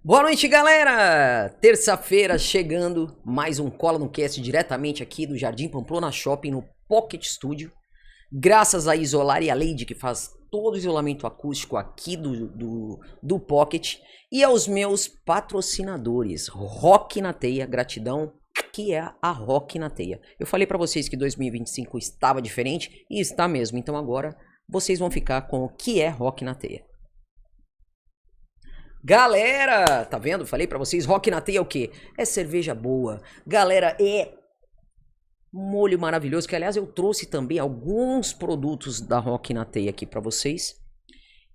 Boa noite, galera! Terça-feira chegando, mais um Cola no Cast diretamente aqui do Jardim Pamplona Shopping no Pocket Studio. Graças a Isolar e a Lady que faz todo o isolamento acústico aqui do Pocket. E aos meus patrocinadores, Rock na Teia, gratidão, que é a Rock na Teia. Eu falei pra vocês que 2025 estava diferente e está mesmo, então agora vocês vão ficar com o que é Rock na Teia. Galera, tá vendo? Falei pra vocês, Rock na Teia é o quê? É cerveja boa. Galera, é molho maravilhoso, que aliás eu trouxe também alguns produtos da Rock na Teia aqui pra vocês.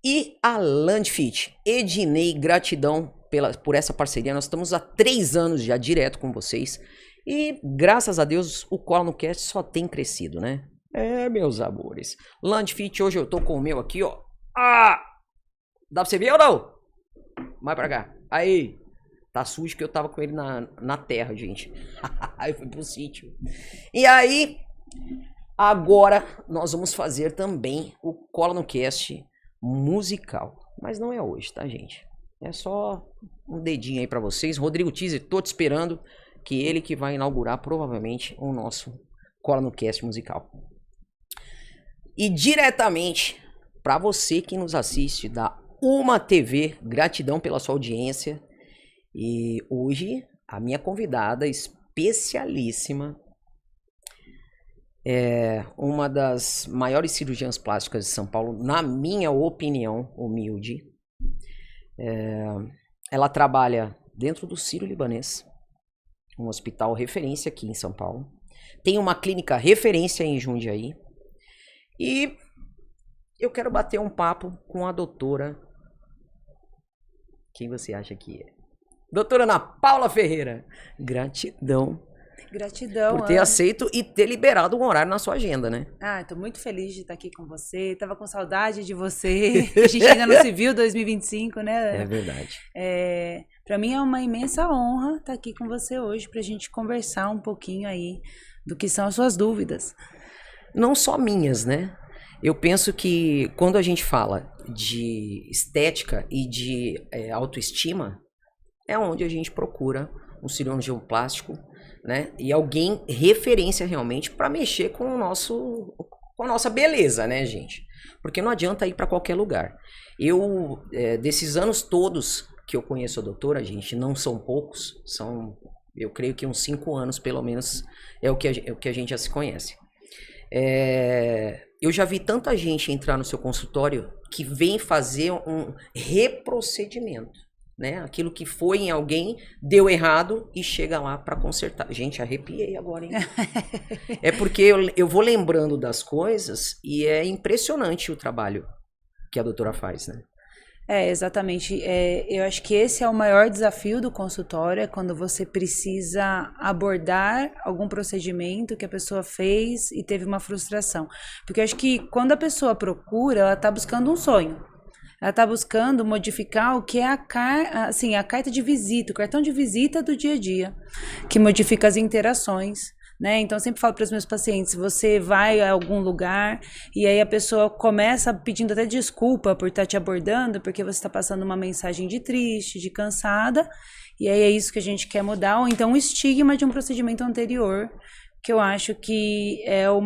E a Landfit. Ednei, gratidão por essa parceria. Nós estamos há 3 anos já direto com vocês. E graças a Deus o Cola no Cast só tem crescido, né? É, meus amores. Landfit, hoje eu tô com o meu aqui, ó. Ah! Dá pra você ver ou não? Mais pra cá. Aí. Tá sujo que eu tava com ele na terra, gente. Aí eu fui pro sítio. E aí, agora nós vamos fazer também o Cola no Cast musical. Mas não é hoje, tá, gente? É só um dedinho aí pra vocês. Rodrigo Teaser, tô te esperando. Que ele que vai inaugurar provavelmente o nosso Cola no Cast musical. E diretamente pra você que nos assiste da Uma TV, gratidão pela sua audiência. E hoje a minha convidada especialíssima é uma das maiores cirurgiãs plásticas de São Paulo, na minha opinião humilde. Ela trabalha dentro do Sírio-Libanês, um hospital referência aqui em São Paulo. Tem uma clínica referência em Jundiaí. E eu quero bater um papo com a doutora. Quem você acha que é? Doutora Ana Paula Ferreira. Gratidão. Gratidão. Por ter aceito e ter liberado um horário na sua agenda, né? Ah, tô muito feliz de estar aqui com você. Tava com saudade de você. A gente ainda não se viu 2025, né? É verdade. Para mim é uma imensa honra estar aqui com você hoje pra gente conversar um pouquinho aí do que são as suas dúvidas. Não só minhas, né? Eu penso que quando a gente fala de estética e de autoestima, é onde a gente procura um cirurgião plástico, né? E alguém referência realmente para mexer com com a nossa beleza, né, gente? Porque não adianta ir para qualquer lugar. Desses anos todos que eu conheço a doutora, gente, não são poucos, eu creio que uns 5 anos pelo menos é o que a gente já se conhece. Eu já vi tanta gente entrar no seu consultório que vem fazer um reprocedimento, né? Aquilo que foi em alguém, deu errado e chega lá para consertar. Gente, arrepiei agora, hein? É porque eu vou lembrando das coisas e é impressionante o trabalho que a doutora faz, né? Exatamente. Eu acho que esse é o maior desafio do consultório, é quando você precisa abordar algum procedimento que a pessoa fez e teve uma frustração. Porque eu acho que quando a pessoa procura, ela está buscando um sonho. Ela está buscando modificar o que é a carta de visita, o cartão de visita do dia a dia, que modifica as interações. Né? Então, eu sempre falo para os meus pacientes, você vai a algum lugar e aí a pessoa começa pedindo até desculpa por estar te abordando, porque você está passando uma mensagem de triste, de cansada, e aí é isso que a gente quer mudar, ou então o estigma de um procedimento anterior, que eu acho que é o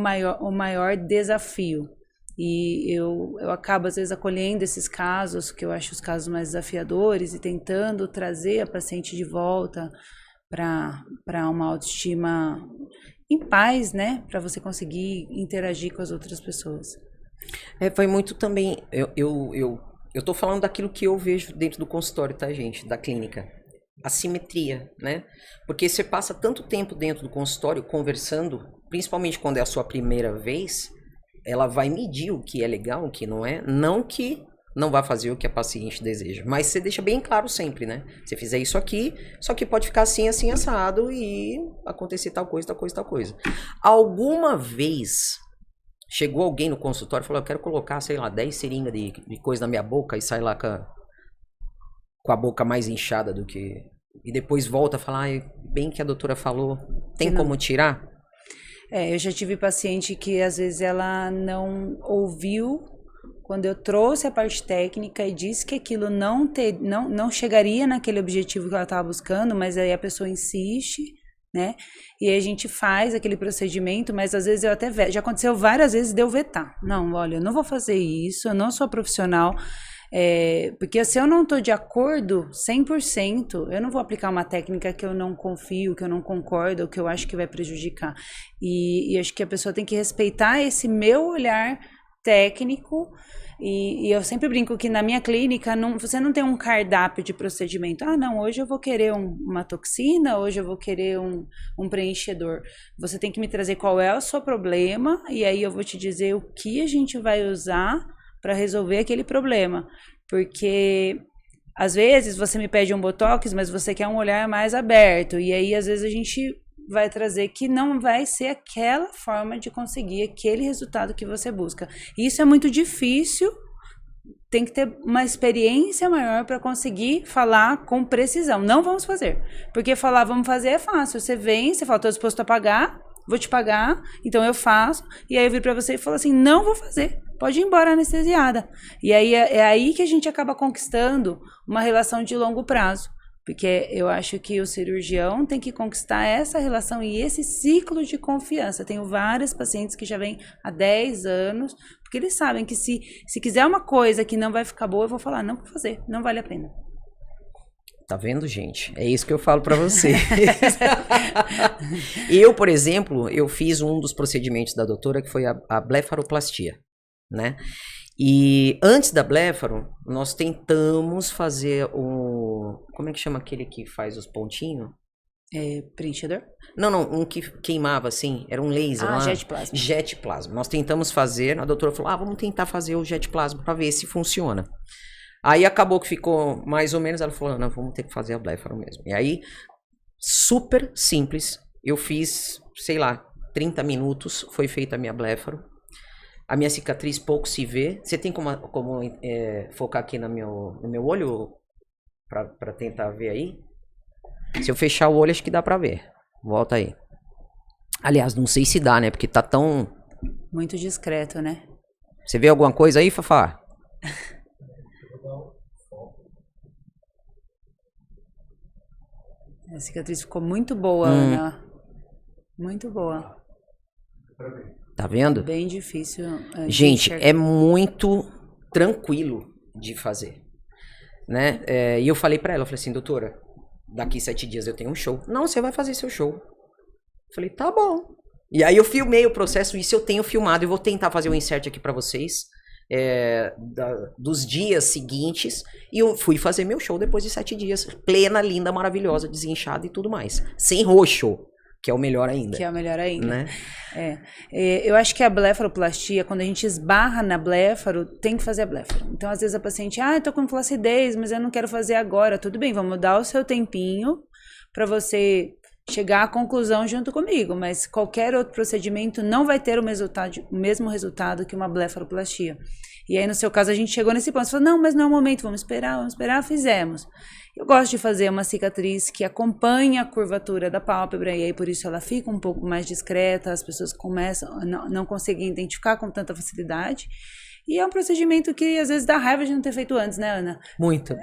maior desafio. E eu acabo, às vezes, acolhendo esses casos, que eu acho os casos mais desafiadores, e tentando trazer a paciente de volta para uma autoestima em paz, né? Para você conseguir interagir com as outras pessoas. Foi muito também. Eu tô falando daquilo que eu vejo dentro do consultório, tá, gente? Da clínica. Assimetria, né? Porque você passa tanto tempo dentro do consultório conversando, principalmente quando é a sua primeira vez, ela vai medir o que é legal, o que não é. Não que não vai fazer o que a paciente deseja. Mas você deixa bem claro sempre, né? Se fizer isso aqui, só que pode ficar assim, assim, assado e acontecer tal coisa, tal coisa, tal coisa. Alguma vez chegou alguém no consultório e falou, eu quero colocar, sei lá, 10 seringas de coisa na minha boca e sai lá com a boca mais inchada do que... E depois volta a falar, bem que a doutora falou, tem como tirar? Eu já tive paciente que às vezes ela não ouviu quando eu trouxe a parte técnica e disse que aquilo não chegaria naquele objetivo que ela estava buscando, mas aí a pessoa insiste, né? E aí a gente faz aquele procedimento, mas às vezes eu até já aconteceu várias vezes de eu vetar. Não, olha, eu não vou fazer isso, eu não sou profissional. Porque se eu não estou de acordo 100%, eu não vou aplicar uma técnica que eu não confio, que eu não concordo, ou que eu acho que vai prejudicar. E acho que a pessoa tem que respeitar esse meu olhar técnico. E eu sempre brinco que na minha clínica você não tem um cardápio de procedimento. Ah, não, hoje eu vou querer uma toxina, hoje eu vou querer um preenchedor. Você tem que me trazer qual é o seu problema, e aí eu vou te dizer o que a gente vai usar para resolver aquele problema. Porque às vezes você me pede um botox, mas você quer um olhar mais aberto. E aí às vezes a gente vai trazer que não vai ser aquela forma de conseguir aquele resultado que você busca. E isso é muito difícil, tem que ter uma experiência maior para conseguir falar com precisão. Não vamos fazer, porque falar vamos fazer é fácil. Você vem, você fala, estou disposto a pagar, vou te pagar, então eu faço, e aí eu viro para você e falo assim, não vou fazer, pode ir embora anestesiada. E aí é aí que a gente acaba conquistando uma relação de longo prazo. Porque eu acho que o cirurgião tem que conquistar essa relação e esse ciclo de confiança. Tenho vários pacientes que já vêm há 10 anos, porque eles sabem que se quiser uma coisa que não vai ficar boa, eu vou falar, não vou fazer, não vale a pena. Tá vendo, gente? É isso que eu falo pra você. Eu, por exemplo, eu fiz um dos procedimentos da doutora, que foi a blefaroplastia, né? E antes da blefaro, nós tentamos fazer como é que chama aquele que faz os pontinhos? Preenchedor? Não, um que queimava assim, era um laser. Jet plasma. Jet plasma. Nós tentamos fazer, a doutora falou, vamos tentar fazer o jet plasma pra ver se funciona. Aí acabou que ficou mais ou menos, ela falou, não, vamos ter que fazer a blefaro mesmo. E aí, super simples, eu fiz, sei lá, 30 minutos, foi feita a minha blefaro. A minha cicatriz pouco se vê. Você tem como focar aqui no meu olho pra tentar ver aí? Se eu fechar o olho, acho que dá pra ver. Volta aí. Aliás, não sei se dá, né? Porque tá tão... Muito discreto, né? Você vê alguma coisa aí, Fafá? A cicatriz ficou muito boa, Ana. Muito boa. Tá vendo? Bem difícil. Gente, é muito tranquilo de fazer, né? E eu falei pra ela, eu falei assim, doutora, daqui 7 dias eu tenho um show. Não, você vai fazer seu show. Eu falei, tá bom. E aí eu filmei o processo, isso eu tenho filmado, eu vou tentar fazer um insert aqui pra vocês, dos dias seguintes, e eu fui fazer meu show depois de 7 dias, plena, linda, maravilhosa, desinchada e tudo mais. Sem roxo. Que é o melhor ainda. Que é o melhor ainda. Né? Eu acho que a blefaroplastia, quando a gente esbarra na blefaro, tem que fazer a blefaro. Então, às vezes a paciente, eu tô com flacidez, mas eu não quero fazer agora. Tudo bem, vamos dar o seu tempinho para você chegar à conclusão junto comigo. Mas qualquer outro procedimento não vai ter o mesmo resultado que uma blefaroplastia. E aí, no seu caso, a gente chegou nesse ponto. Você falou, não, mas não é o momento, vamos esperar, fizemos. Eu gosto de fazer uma cicatriz que acompanha a curvatura da pálpebra, e aí por isso ela fica um pouco mais discreta, as pessoas não conseguem identificar com tanta facilidade. E é um procedimento que às vezes dá raiva de não ter feito antes, né, Ana? Muito.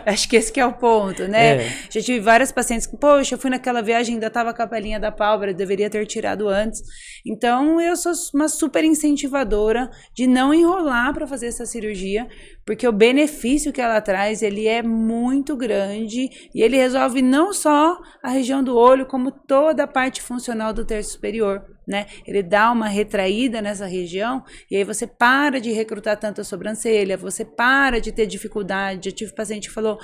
Acho que esse que é o ponto, né? Já tive várias pacientes que, poxa, eu fui naquela viagem, ainda tava com a pelinha da pálpebra, deveria ter tirado antes. Então, eu sou uma super incentivadora de não enrolar para fazer essa cirurgia, porque o benefício que ela traz, ele é muito grande e ele resolve não só a região do olho, como toda a parte funcional do terço superior, né? Ele dá uma retraída nessa região e aí você para de recrutar tanto a sobrancelha, você para de ter dificuldade. Eu tive paciente que falou,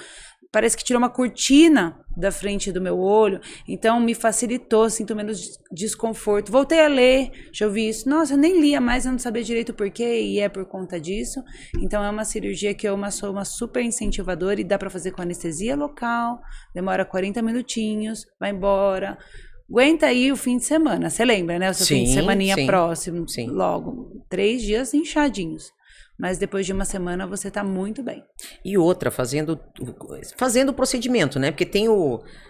parece que tirou uma cortina da frente do meu olho, então me facilitou, sinto menos desconforto. Voltei a ler, já ouvi isso, nossa, eu nem lia mais, eu não sabia direito o porquê, e é por conta disso. Então é uma cirurgia que eu sou uma super incentivadora e dá para fazer com anestesia local, demora 40 minutinhos, vai embora. Aguenta aí o fim de semana, você lembra, né? O seu fim de semaninha próximo, logo, 3 dias inchadinhos. mas depois de uma semana você tá muito bem. E outra, fazendo o procedimento, né? Porque tem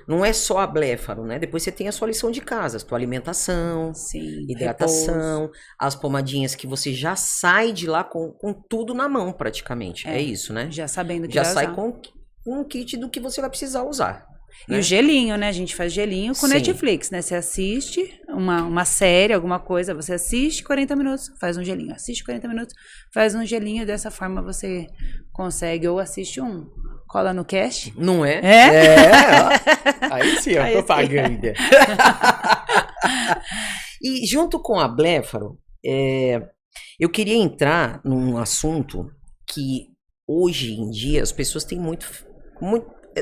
não é só a Bléfaro, né? Depois você tem a sua lição de casa, a tua alimentação, Sim, hidratação, repouso. as pomadinhas que você já sai de lá com tudo na mão, praticamente. É isso, né? Já sabendo que Já vai sai usar. com um kit do que você vai precisar usar. E Né? o gelinho, né? A gente faz gelinho com Sim. Netflix, né? Você assiste uma série, alguma coisa, você assiste 40 minutos, faz um gelinho. Assiste 40 minutos, faz um gelinho. Dessa forma você consegue, ou assiste cola no cash. Não é? É? Ó. Aí sim, ó, Aí sim. propaganda. E junto com a Bléfaro, eu queria entrar num assunto que hoje em dia as pessoas têm muito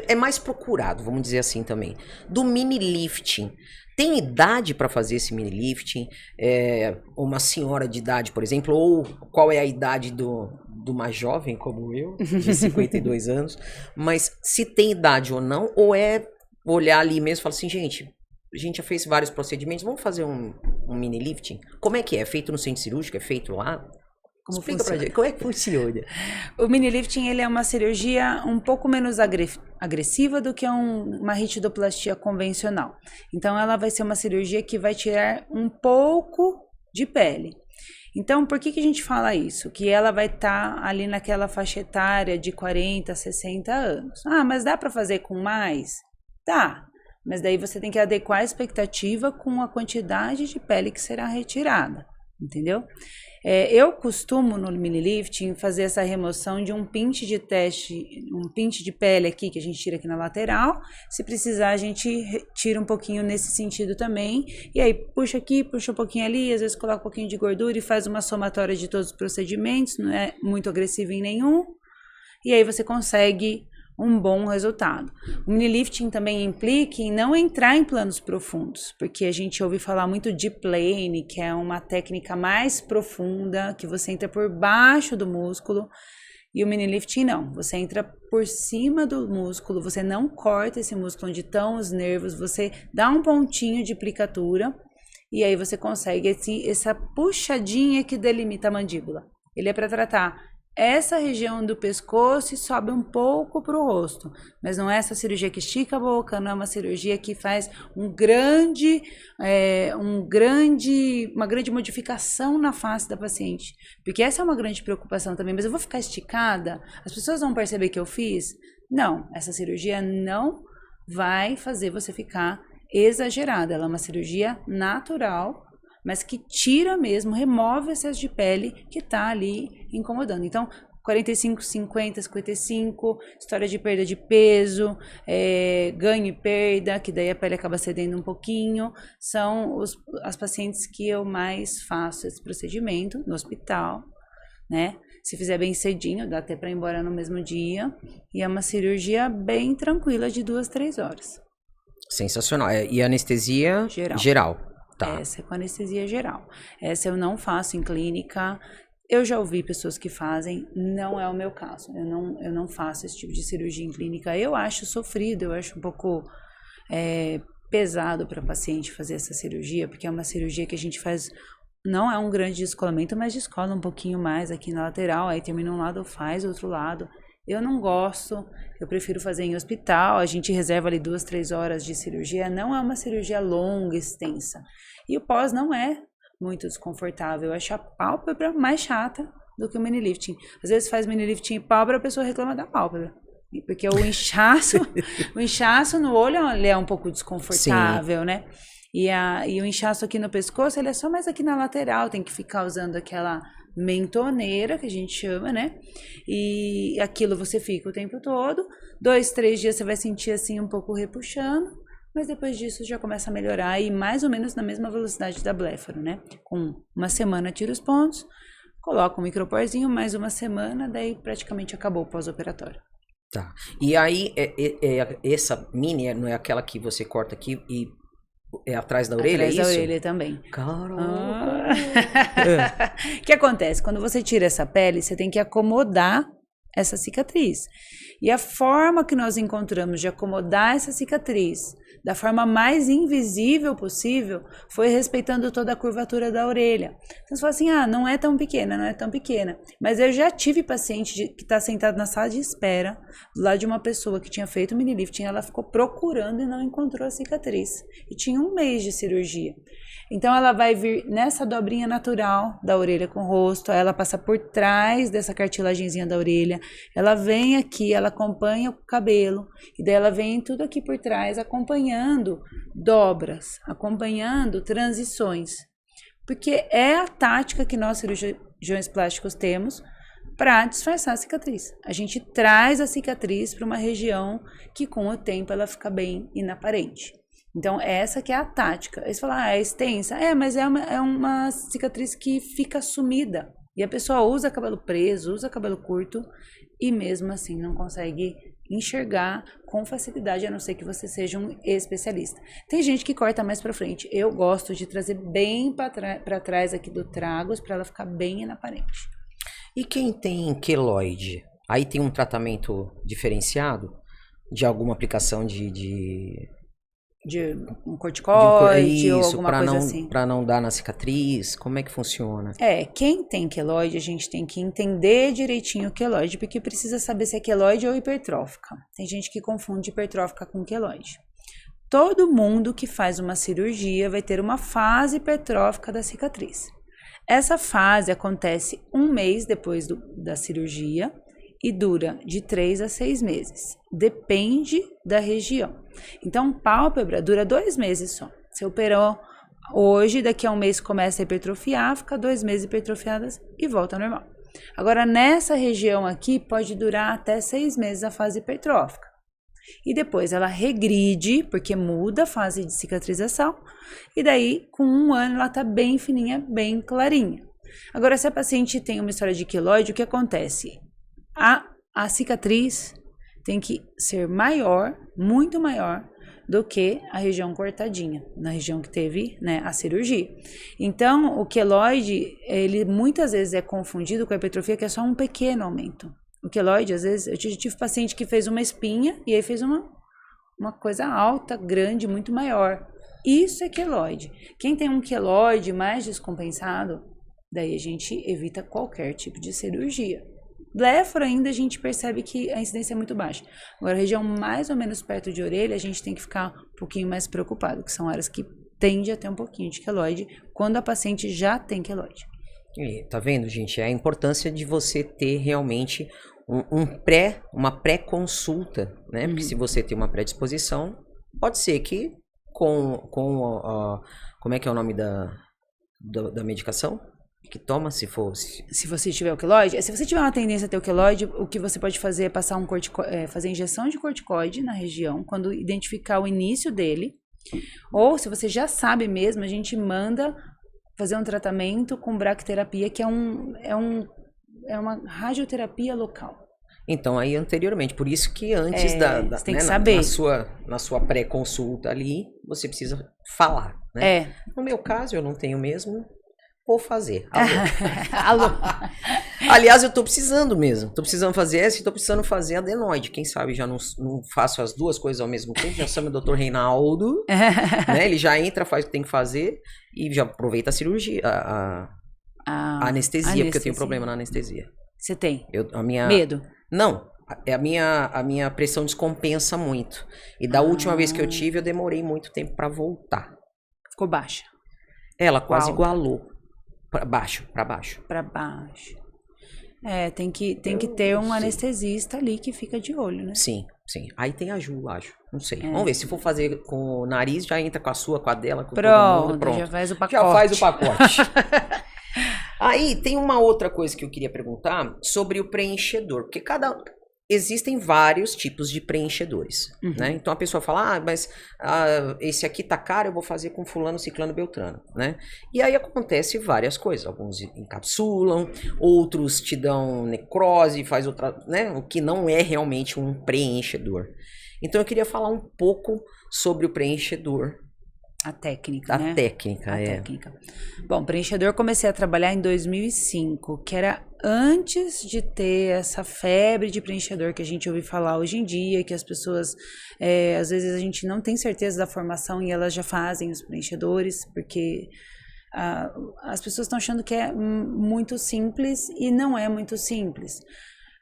é mais procurado, vamos dizer assim também, do mini lifting. Tem idade para fazer esse mini lifting? Uma senhora de idade, por exemplo, ou qual é a idade de uma jovem como eu, de 52 anos, mas se tem idade ou não, ou é olhar ali mesmo e falar assim, gente, a gente já fez vários procedimentos, vamos fazer um mini lifting? Como é que é? É feito no centro cirúrgico? É feito lá? Como Explica pra funciona? gente, como é que funciona? O mini lifting, ele é uma cirurgia um pouco menos agressiva do que uma ritidoplastia convencional. Então, ela vai ser uma cirurgia que vai tirar um pouco de pele. Então, por que a gente fala isso? Que ela vai estar ali naquela faixa etária de 40, 60 anos. Ah, mas dá para fazer com mais? Dá. Mas daí você tem que adequar a expectativa com a quantidade de pele que será retirada. Entendeu? Eu costumo no mini lifting fazer essa remoção de um pinte de teste, um pinte de pele aqui que a gente tira aqui na lateral. Se precisar, a gente tira um pouquinho nesse sentido também. E aí puxa aqui, puxa um pouquinho ali, às vezes coloca um pouquinho de gordura e faz uma somatória de todos os procedimentos, não é muito agressivo em nenhum. E aí você consegue um bom resultado. O mini lifting também implica em não entrar em planos profundos, porque a gente ouve falar muito de plane, que é uma técnica mais profunda, que você entra por baixo do músculo, e o mini lifting não, você entra por cima do músculo, você não corta esse músculo onde estão os nervos, você dá um pontinho de plicatura, e aí você consegue essa puxadinha que delimita a mandíbula. Ele é para tratar essa região do pescoço e sobe um pouco para o rosto, mas não é essa cirurgia que estica a boca, não é uma cirurgia que faz uma grande modificação na face da paciente, porque essa é uma grande preocupação também. Mas eu vou ficar esticada? As pessoas vão perceber que eu fiz? Não, essa cirurgia não vai fazer você ficar exagerada, ela é uma cirurgia natural, mas que tira mesmo, remove excesso de pele que tá ali incomodando. Então, 45, 50, 55, história de perda de peso, ganho e perda, que daí a pele acaba cedendo um pouquinho, são as pacientes que eu mais faço esse procedimento no hospital, né? Se fizer bem cedinho, dá até para ir embora no mesmo dia, e é uma cirurgia bem tranquila de 2, 3 horas. Sensacional. E anestesia geral. Tá. Essa é com anestesia geral. Essa eu não faço em clínica. Eu já ouvi pessoas que fazem, não é o meu caso. Eu não faço esse tipo de cirurgia em clínica. Eu acho sofrido, eu acho um pouco pesado para a paciente fazer essa cirurgia, porque é uma cirurgia que a gente faz, não é um grande descolamento, mas descola um pouquinho mais aqui na lateral, aí termina um lado, faz o outro lado. Eu não gosto, eu prefiro fazer em hospital, a gente reserva ali 2, 3 horas de cirurgia, não é uma cirurgia longa, extensa. E o pós não é muito desconfortável, eu acho a pálpebra mais chata do que o mini lifting. Às vezes faz mini lifting e pálpebra, a pessoa reclama da pálpebra. Porque o inchaço no olho ele é um pouco desconfortável, sim, né? E o inchaço aqui no pescoço, ele é só mais aqui na lateral, tem que ficar usando aquela mentoneira, que a gente chama, né? E aquilo você fica o tempo todo. 2, 3 dias você vai sentir assim um pouco repuxando, mas depois disso já começa a melhorar e mais ou menos na mesma velocidade da Bléfaro, né? Com uma semana tira os pontos, coloca um microporzinho, mais uma semana, daí praticamente acabou o pós-operatório. Tá. E aí, essa mini não é aquela que você corta aqui e é atrás da orelha, atrás é isso? Atrás da orelha também. Caramba! O que acontece? Quando você tira essa pele, você tem que acomodar essa cicatriz. E a forma que nós encontramos de acomodar essa cicatriz da forma mais invisível possível, foi respeitando toda a curvatura da orelha. Então você fala assim, não é tão pequena, não é tão pequena. Mas eu já tive paciente que está sentado na sala de espera, do lado de uma pessoa que tinha feito mini lifting, ela ficou procurando e não encontrou a cicatriz. E tinha 1 mês de cirurgia. Então ela vai vir nessa dobrinha natural da orelha com o rosto, ela passa por trás dessa cartilagenzinha da orelha, ela vem aqui, ela acompanha o cabelo, e daí ela vem tudo aqui por trás, acompanhando dobras, acompanhando transições. Porque é a tática que nós cirurgiões plásticos temos para disfarçar a cicatriz. A gente traz a cicatriz para uma região que com o tempo ela fica bem inaparente. Então, essa que é a tática. Aí você fala, é extensa? Mas é uma cicatriz que fica sumida. E a pessoa usa cabelo preso, usa cabelo curto, e mesmo assim não consegue enxergar com facilidade, a não ser que você seja um especialista. Tem gente que corta mais pra frente. Eu gosto de trazer bem pra trás aqui do tragus, pra ela ficar bem inaparente. E quem tem queloide? Aí tem um tratamento diferenciado? De alguma aplicação de um corticoide ou isso, alguma coisa assim. Pra não dar na cicatriz, como é que funciona? Quem tem queloide, a gente tem que entender direitinho o queloide, porque precisa saber se é queloide ou hipertrófica. Tem gente que confunde hipertrófica com queloide. Todo mundo que faz uma cirurgia vai ter uma fase hipertrófica da cicatriz. Essa fase acontece 1 mês depois da cirurgia, e dura de 3 a 6 meses. Depende da região. Então, pálpebra dura 2 meses só. Você operou hoje, daqui a 1 mês começa a hipertrofiar, fica 2 meses hipertrofiadas e volta ao normal. Agora, nessa região aqui, pode durar até 6 meses a fase hipertrófica. E depois ela regride, porque muda a fase de cicatrização. E daí, com 1 ano, ela tá bem fininha, bem clarinha. Agora, se a paciente tem uma história de queloide, o que acontece? A cicatriz tem que ser maior, muito maior, do que a região cortadinha, na região que teve, né, a cirurgia. Então, o queloide, ele muitas vezes é confundido com a hipertrofia, que é só um pequeno aumento. O queloide, às vezes, eu tive paciente que fez uma espinha e aí fez uma coisa alta, grande, muito maior. Isso é queloide. Quem tem um queloide mais descompensado, daí a gente evita qualquer tipo de cirurgia. Bléfora ainda a gente percebe que a incidência é muito baixa. Agora, a região mais ou menos perto de orelha, a gente tem que ficar um pouquinho mais preocupado, que são áreas que tende a ter um pouquinho de queloide, quando a paciente já tem queloide. E, tá vendo, gente? É a importância de você ter realmente uma pré-consulta, né? Porque se você tem uma predisposição, pode ser que como é que é o nome da medicação? Que toma, se você tiver o queloide, se você tiver uma tendência a ter o queloide, o que você pode fazer é passar fazer injeção de corticoide na região, quando identificar o início dele, ou se você já sabe mesmo, a gente manda fazer um tratamento com bracterapia, que é uma radioterapia local. Então, aí anteriormente, por isso que antes você tem que saber. Na sua pré-consulta ali, você precisa falar, né? No meu caso, eu não tenho mesmo. Vou fazer. Alô. Aliás, eu tô precisando mesmo. Tô precisando fazer essa e tô precisando fazer adenoide. Quem sabe já não faço as duas coisas ao mesmo tempo. Já chamo o Dr. Reinaldo. Né? Ele já entra, faz o que tem que fazer e já aproveita a cirurgia, a anestesia, porque eu tenho problema na anestesia. Você tem? Medo? Não. A minha pressão descompensa muito. E da última vez que eu tive, eu demorei muito tempo pra voltar. Ficou baixa? Ela quase igualou. Pra baixo. Tem que ter um anestesista ali que fica de olho, né? Sim. Aí tem a Ju, acho. Não sei. Vamos ver. Se for fazer com o nariz, já entra com a sua, com a dela, com todo mundo. Pronto. Já faz o pacote. Já faz o pacote. Aí tem uma outra coisa que eu queria perguntar sobre o preenchedor. Porque existem vários tipos de preenchedores, né? Então a pessoa fala, mas esse aqui tá caro, eu vou fazer com fulano, ciclano, beltrano, né? E aí acontece várias coisas. Alguns encapsulam, outros te dão necrose, faz outra, né? O que não é realmente um preenchedor. Então eu queria falar um pouco sobre o preenchedor. A técnica, né? A técnica. Bom, preenchedor comecei a trabalhar em 2005, que era antes de ter essa febre de preenchedor que a gente ouve falar hoje em dia, que as pessoas, às vezes a gente não tem certeza da formação e elas já fazem os preenchedores, porque as pessoas estão achando que é muito simples e não é muito simples.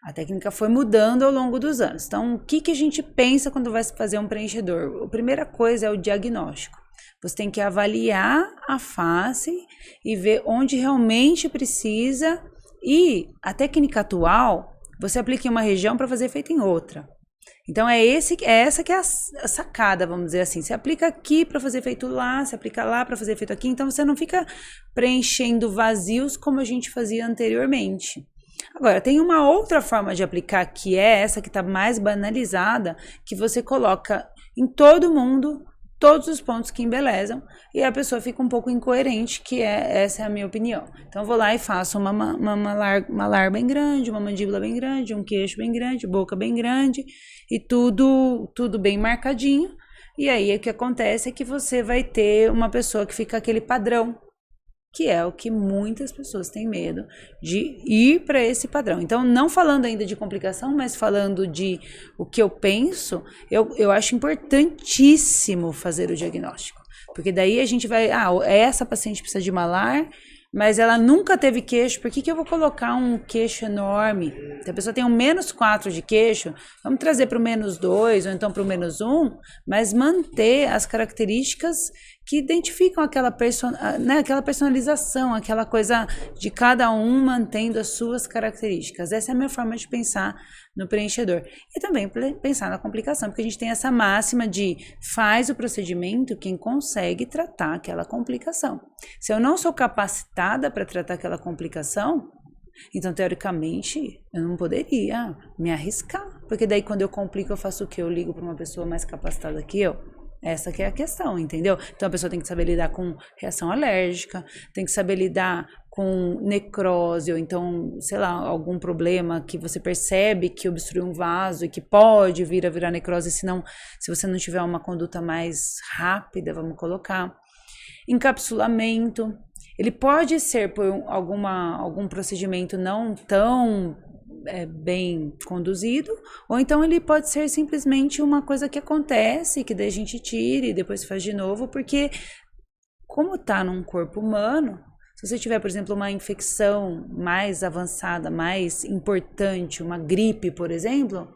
A técnica foi mudando ao longo dos anos. Então, o que a gente pensa quando vai fazer um preenchedor? A primeira coisa é o diagnóstico. Você tem que avaliar a face e ver onde realmente precisa. E a técnica atual, você aplica em uma região para fazer efeito em outra. Então, essa que é a sacada, vamos dizer assim. Você aplica aqui para fazer efeito lá, você aplica lá para fazer efeito aqui. Então, você não fica preenchendo vazios como a gente fazia anteriormente. Agora, tem uma outra forma de aplicar, que é essa que está mais banalizada, que você coloca em todo mundo todos os pontos que embelezam e a pessoa fica um pouco incoerente, essa é a minha opinião. Então, eu vou lá e faço uma malar bem grande, uma mandíbula bem grande, um queixo bem grande, boca bem grande e tudo bem marcadinho. E aí, o que acontece é que você vai ter uma pessoa que fica aquele padrão, que é o que muitas pessoas têm medo de ir para esse padrão. Então, não falando ainda de complicação, mas falando de o que eu penso, eu acho importantíssimo fazer o diagnóstico. Porque daí a gente vai, essa paciente precisa de malar, mas ela nunca teve queixo, por que eu vou colocar um queixo enorme? Se a pessoa tem um -4 de queixo, vamos trazer para o -2 ou então para o -1, mas manter as características que identificam aquela personalização, aquela coisa de cada um mantendo as suas características. Essa é a minha forma de pensar no preenchedor. E também pensar na complicação, porque a gente tem essa máxima de faz o procedimento quem consegue tratar aquela complicação. Se eu não sou capacitada para tratar aquela complicação, então, teoricamente, eu não poderia me arriscar. Porque daí, quando eu complico, eu faço o quê? Eu ligo para uma pessoa mais capacitada que eu? Essa que é a questão, entendeu? Então, a pessoa tem que saber lidar com reação alérgica, tem que saber lidar com necrose, ou então, sei lá, algum problema que você percebe que obstrui um vaso e que pode vir a virar necrose, se você não tiver uma conduta mais rápida, vamos colocar. Encapsulamento. Ele pode ser por algum procedimento não tão bem conduzido, ou então ele pode ser simplesmente uma coisa que acontece, que daí a gente tira e depois faz de novo, porque como está num corpo humano, se você tiver, por exemplo, uma infecção mais avançada, mais importante, uma gripe, por exemplo,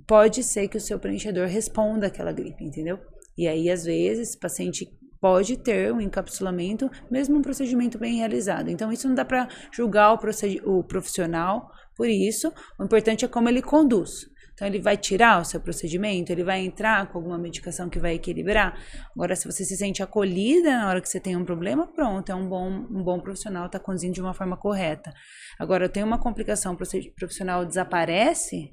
pode ser que o seu preenchedor responda àquela gripe, entendeu? E aí, às vezes, o paciente pode ter um encapsulamento, mesmo um procedimento bem realizado. Então, isso não dá para julgar o profissional por isso. O importante é como ele conduz. Então, ele vai tirar o seu procedimento, ele vai entrar com alguma medicação que vai equilibrar. Agora, se você se sente acolhida na hora que você tem um problema, pronto, é um bom profissional, está conduzindo de uma forma correta. Agora, tem uma complicação, o profissional desaparece,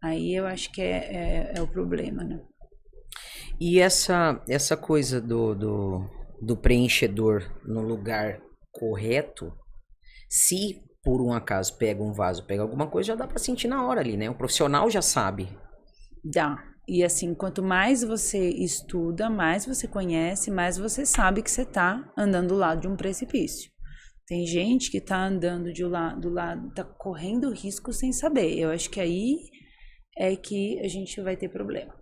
aí eu acho que é o problema, né? E essa coisa do preenchedor no lugar correto, se por um acaso pega um vaso, pega alguma coisa, já dá pra sentir na hora ali, né? O profissional já sabe. Dá. E assim, quanto mais você estuda, mais você conhece, mais você sabe que você tá andando do lado de um precipício. Tem gente que tá andando do lado, tá correndo risco sem saber. Eu acho que aí é que a gente vai ter problema.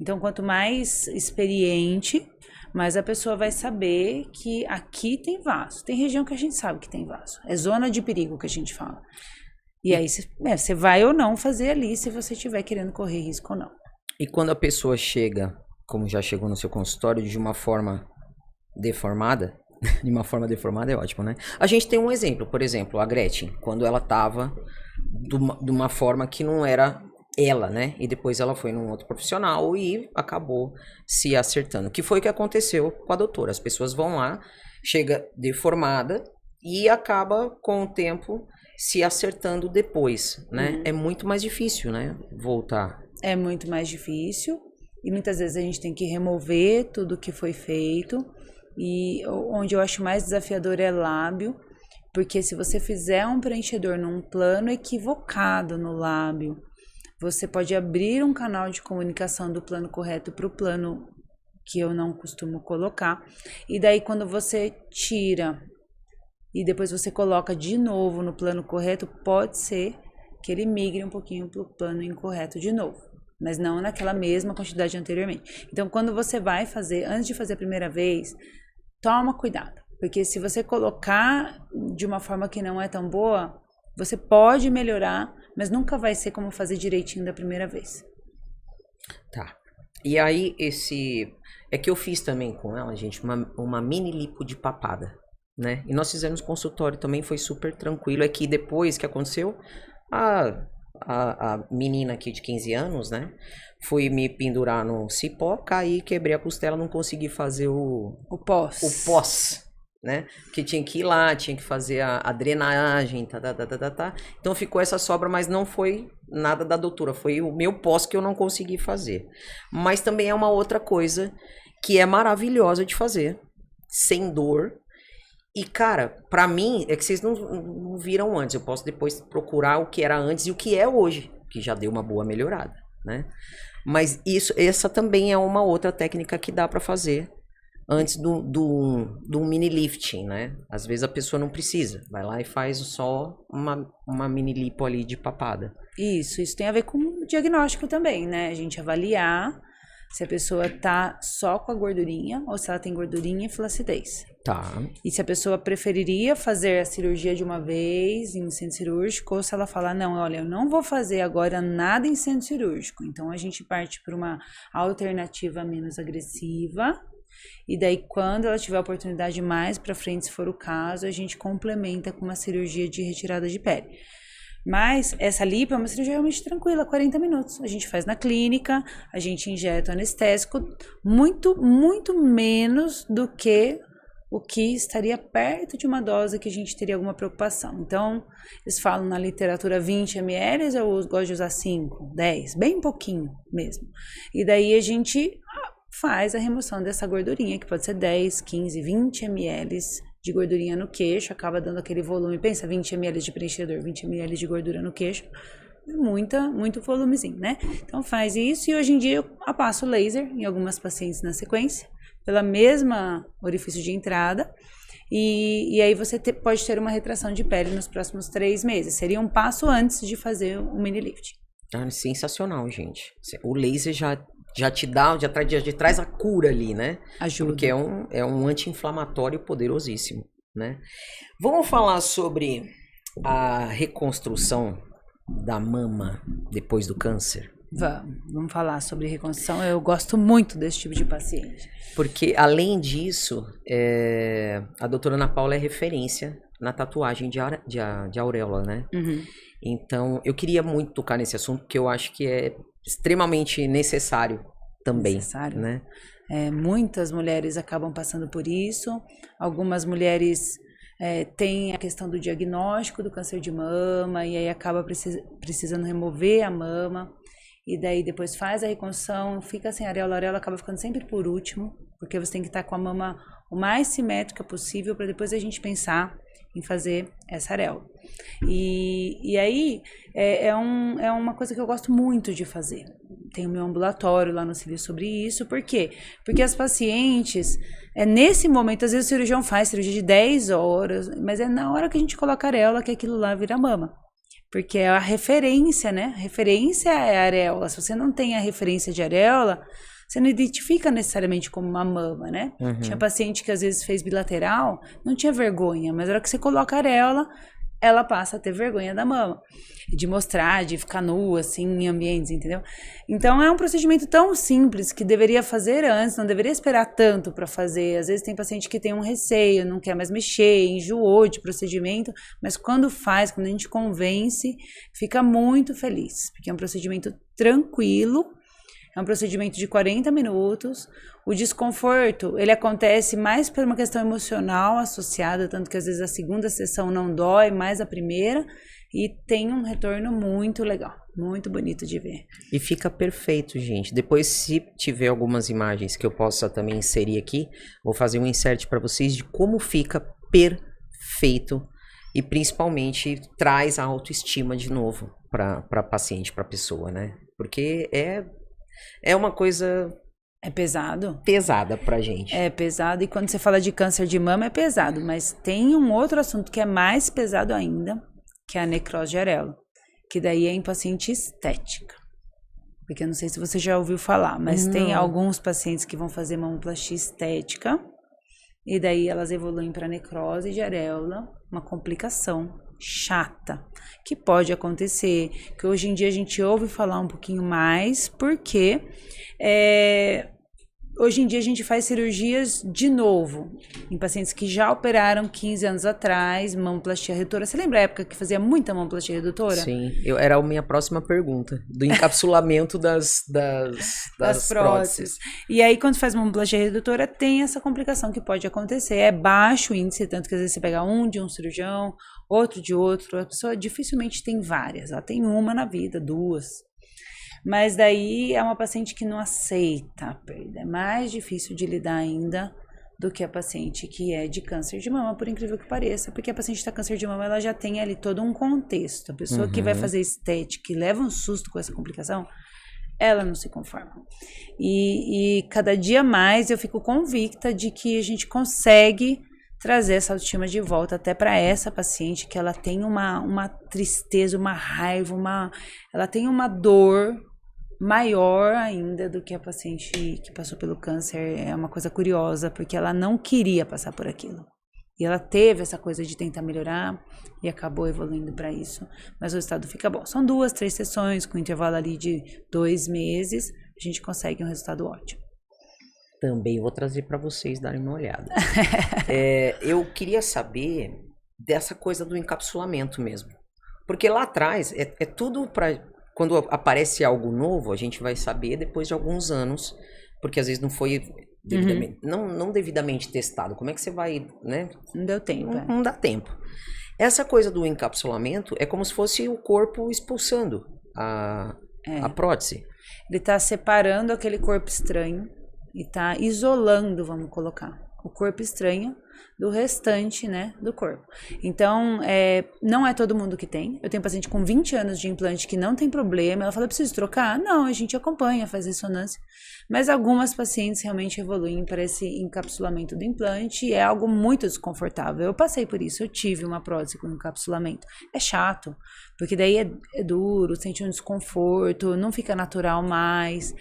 Então, quanto mais experiente, mais a pessoa vai saber que aqui tem vaso. Tem região que a gente sabe que tem vaso. É zona de perigo que a gente fala. E aí, você vai ou não fazer ali, se você estiver querendo correr risco ou não. E quando a pessoa chega, como já chegou no seu consultório, de uma forma deformada, de uma forma deformada é ótimo, né? A gente tem um exemplo, por exemplo, a Gretchen, quando ela tava de uma forma que não era ela, né? E depois ela foi num outro profissional e acabou se acertando. Que foi o que aconteceu com a doutora. As pessoas vão lá, chega deformada e acaba com o tempo se acertando depois, né? É muito mais difícil, né? Voltar. É muito mais difícil e muitas vezes a gente tem que remover tudo que foi feito. E onde eu acho mais desafiador é lábio, porque se você fizer um preenchedor num plano equivocado no lábio, você pode abrir um canal de comunicação do plano correto para o plano que eu não costumo colocar. E daí, quando você tira e depois você coloca de novo no plano correto, pode ser que ele migre um pouquinho para o plano incorreto de novo, mas não naquela mesma quantidade anteriormente. Então, quando você vai fazer, antes de fazer a primeira vez, toma cuidado, porque se você colocar de uma forma que não é tão boa, você pode melhorar, mas nunca vai ser como fazer direitinho da primeira vez. Tá. E aí, é que eu fiz também com ela, gente, uma mini lipo de papada, né? E nós fizemos consultório também, foi super tranquilo. É que depois que aconteceu, a menina aqui de 15 anos, né? Fui me pendurar no cipó, caí, quebrei a costela, não consegui fazer o pós, né? Porque tinha que ir lá, tinha que fazer a drenagem, tá. Então ficou essa sobra, mas não foi nada da doutora, foi o meu pós que eu não consegui fazer. Mas também é uma outra coisa que é maravilhosa de fazer, sem dor. E, cara, pra mim, é que vocês não viram antes. Eu posso depois procurar o que era antes e o que é hoje, que já deu uma boa melhorada, né? Mas essa também é uma outra técnica que dá pra fazer antes do mini lifting, né? Às vezes a pessoa não precisa. Vai lá e faz só uma mini lipo ali de papada. Isso tem a ver com o diagnóstico também, né? A gente avaliar se a pessoa tá só com a gordurinha ou se ela tem gordurinha e flacidez. Tá. E se a pessoa preferiria fazer a cirurgia de uma vez em centro cirúrgico, ou se ela falar, não, olha, eu não vou fazer agora nada em centro cirúrgico. Então a gente parte para uma alternativa menos agressiva. E daí, quando ela tiver a oportunidade mais para frente, se for o caso, a gente complementa com uma cirurgia de retirada de pele. Mas essa lipo é uma cirurgia realmente tranquila, 40 minutos. A gente faz na clínica, a gente injeta o anestésico, muito, muito menos do que o que estaria perto de uma dose que a gente teria alguma preocupação. Então, eles falam na literatura 20 ml, eu gosto de usar 5, 10, bem pouquinho mesmo. E daí a gente faz a remoção dessa gordurinha, que pode ser 10, 15, 20 ml de gordurinha no queixo, acaba dando aquele volume. Pensa, 20 ml de preenchedor, 20 ml de gordura no queixo, muito volumezinho, né? Então faz isso, e hoje em dia eu passo laser em algumas pacientes na sequência, pela mesma orifício de entrada, e aí você pode ter uma retração de pele nos próximos 3 meses. Seria um passo antes de fazer o mini lift. Sensacional, gente. O laser já te dá, já traz a cura ali, né? Ajuda. Porque é um anti-inflamatório poderosíssimo, né? Vamos falar sobre a reconstrução da mama depois do câncer? Vamos falar sobre reconstrução. Eu gosto muito desse tipo de paciente. Porque, além disso, a doutora Ana Paula é referência na tatuagem de auréola, né? Uhum. Então, eu queria muito tocar nesse assunto, porque eu acho que é extremamente necessário também. Necessário. Né? Muitas mulheres acabam passando por isso. Algumas mulheres têm a questão do diagnóstico do câncer de mama, e aí acaba precisando remover a mama. E daí depois faz a reconstrução, fica sem areola, a areola acaba ficando sempre por último, porque você tem que estar com a mama o mais simétrica possível para depois a gente pensar em fazer essa areola. E aí é uma coisa que eu gosto muito de fazer. Tem o meu ambulatório lá no Cílio sobre isso. Por quê? Porque as pacientes, nesse momento, às vezes o cirurgião faz cirurgia de 10 horas, mas é na hora que a gente coloca a areola que aquilo lá vira mama. Porque é a referência, né? A referência é a areola. Se você não tem a referência de areola, você não identifica necessariamente como uma mama, né? Uhum. Tinha paciente que às vezes fez bilateral, não tinha vergonha, mas na hora que você coloca a areola, ela passa a ter vergonha da mama. De mostrar, de ficar nua, assim, em ambientes, entendeu? Então é um procedimento tão simples que deveria fazer antes, não deveria esperar tanto para fazer. Às vezes tem paciente que tem um receio, não quer mais mexer, enjoou de procedimento, mas quando faz, quando a gente convence, fica muito feliz, porque é um procedimento tranquilo. É um procedimento de 40 minutos. O desconforto, ele acontece mais por uma questão emocional associada, tanto que às vezes a segunda sessão não dói, mais a primeira, e tem um retorno muito legal, muito bonito de ver. E fica perfeito, gente. Depois, se tiver algumas imagens que eu possa também inserir aqui, vou fazer um insert para vocês de como fica perfeito e principalmente traz a autoestima de novo para paciente, para pessoa, né? Porque é uma coisa É pesado? Pesada pra gente. É pesado, e quando você fala de câncer de mama é pesado, mas tem um outro assunto que é mais pesado ainda, que é a necrose de areola, que daí é em paciente estética. Porque eu não sei se você já ouviu falar, mas tem alguns pacientes que vão fazer mamoplastia estética, e daí elas evoluem para necrose de areola, uma complicação chata, que pode acontecer, que hoje em dia a gente ouve falar um pouquinho mais, porque hoje em dia a gente faz cirurgias de novo, em pacientes que já operaram 15 anos atrás, mamoplastia redutora. Você lembra a época que fazia muita mamoplastia redutora? Sim, era a minha próxima pergunta, do encapsulamento das próteses. E aí, quando faz mamoplastia redutora, tem essa complicação que pode acontecer. É baixo o índice, tanto que às vezes você pega um de um cirurgião, outro de outro. A pessoa dificilmente tem várias, ela tem uma na vida, duas. Mas daí é uma paciente que não aceita a perda. É mais difícil de lidar ainda do que a paciente que é de câncer de mama, por incrível que pareça. Porque a paciente que está câncer de mama, ela já tem ali todo um contexto. A pessoa que vai fazer estética e leva um susto com essa complicação, ela não se conforma. E cada dia mais eu fico convicta de que a gente consegue trazer essa autoestima de volta até para essa paciente, que ela tem uma tristeza, uma raiva, ela tem uma dor maior ainda do que a paciente que passou pelo câncer. É uma coisa curiosa, porque ela não queria passar por aquilo. E ela teve essa coisa de tentar melhorar e acabou evoluindo para isso. Mas o resultado fica bom. São 2, 3 sessões, com intervalo ali de 2 meses, a gente consegue um resultado ótimo. Também vou trazer para vocês darem uma olhada. Eu queria saber dessa coisa do encapsulamento mesmo. Porque lá atrás é tudo para... Quando aparece algo novo, a gente vai saber depois de alguns anos, porque às vezes não foi devidamente, não devidamente testado. Como é que você vai, né? Não deu tempo. Não dá tempo. Essa coisa do encapsulamento é como se fosse o corpo expulsando a prótese. Ele está separando aquele corpo estranho e está isolando, vamos colocar, o corpo estranho do restante, né, do corpo. Então, não é todo mundo que tem. Eu tenho paciente com 20 anos de implante que não tem problema. Ela fala, preciso trocar? Não, a gente acompanha, faz ressonância. Mas algumas pacientes realmente evoluem para esse encapsulamento do implante e é algo muito desconfortável. Eu passei por isso, eu tive uma prótese com encapsulamento. É chato, porque daí é duro, sente um desconforto, não fica natural mais.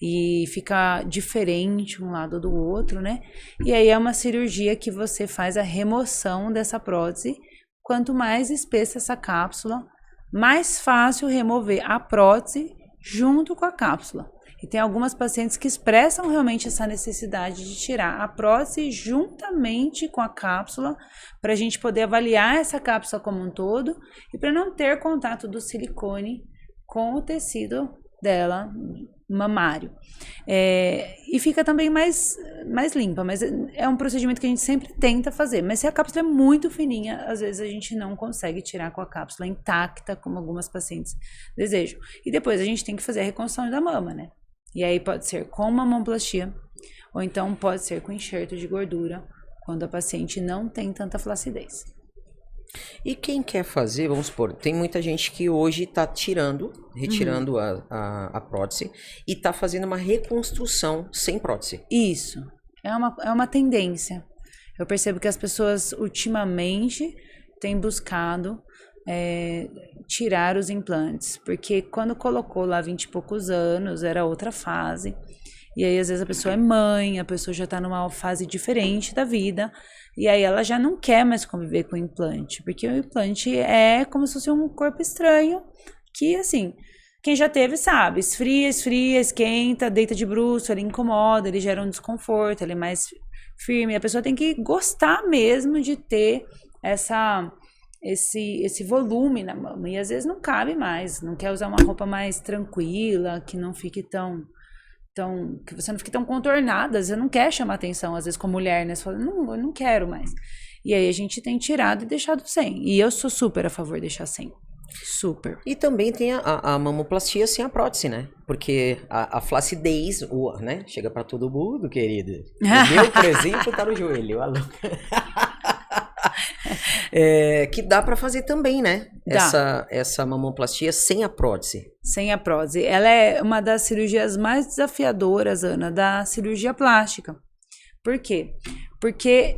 E fica diferente um lado do outro, né? E aí é uma cirurgia que você faz a remoção dessa prótese. Quanto mais espessa essa cápsula, mais fácil remover a prótese junto com a cápsula. E tem algumas pacientes que expressam realmente essa necessidade de tirar a prótese juntamente com a cápsula, para a gente poder avaliar essa cápsula como um todo e para não ter contato do silicone com o tecido dela mamário. E fica também mais limpa, mas é um procedimento que a gente sempre tenta fazer. Mas se a cápsula é muito fininha, às vezes a gente não consegue tirar com a cápsula intacta, como algumas pacientes desejam. E depois a gente tem que fazer a reconstrução da mama, né? E aí pode ser com mamoplastia, ou então pode ser com enxerto de gordura, quando a paciente não tem tanta flacidez. E quem quer fazer, vamos supor, tem muita gente que hoje está retirando a prótese e está fazendo uma reconstrução sem prótese. Isso, é uma tendência. Eu percebo que as pessoas ultimamente têm buscado tirar os implantes, porque quando colocou lá 20 e poucos anos, era outra fase. E aí, às vezes, a pessoa é mãe, a pessoa já está numa fase diferente da vida, e aí ela já não quer mais conviver com o implante, porque o implante é como se fosse um corpo estranho, que, assim, quem já teve sabe, esfria, esquenta, deita de bruço, ele incomoda, ele gera um desconforto, ele é mais firme. A pessoa tem que gostar mesmo de ter esse volume na mama, e às vezes não cabe mais, não quer usar uma roupa mais tranquila, que não fique que você não fique tão contornada, você não quer chamar atenção, às vezes com mulher, né? Você fala, não, eu não quero mais. E aí a gente tem tirado e deixado sem. E eu sou super a favor de deixar sem. Super. E também tem a mamoplastia sem a prótese, né? Porque a flacidez, né? Chega pra todo mundo, querido. O meu, por exemplo, tá no joelho. Que dá pra fazer também, né? Dá. Essa mamoplastia sem a prótese. Sem a prótese. Ela é uma das cirurgias mais desafiadoras, Ana, da cirurgia plástica. Por quê? Porque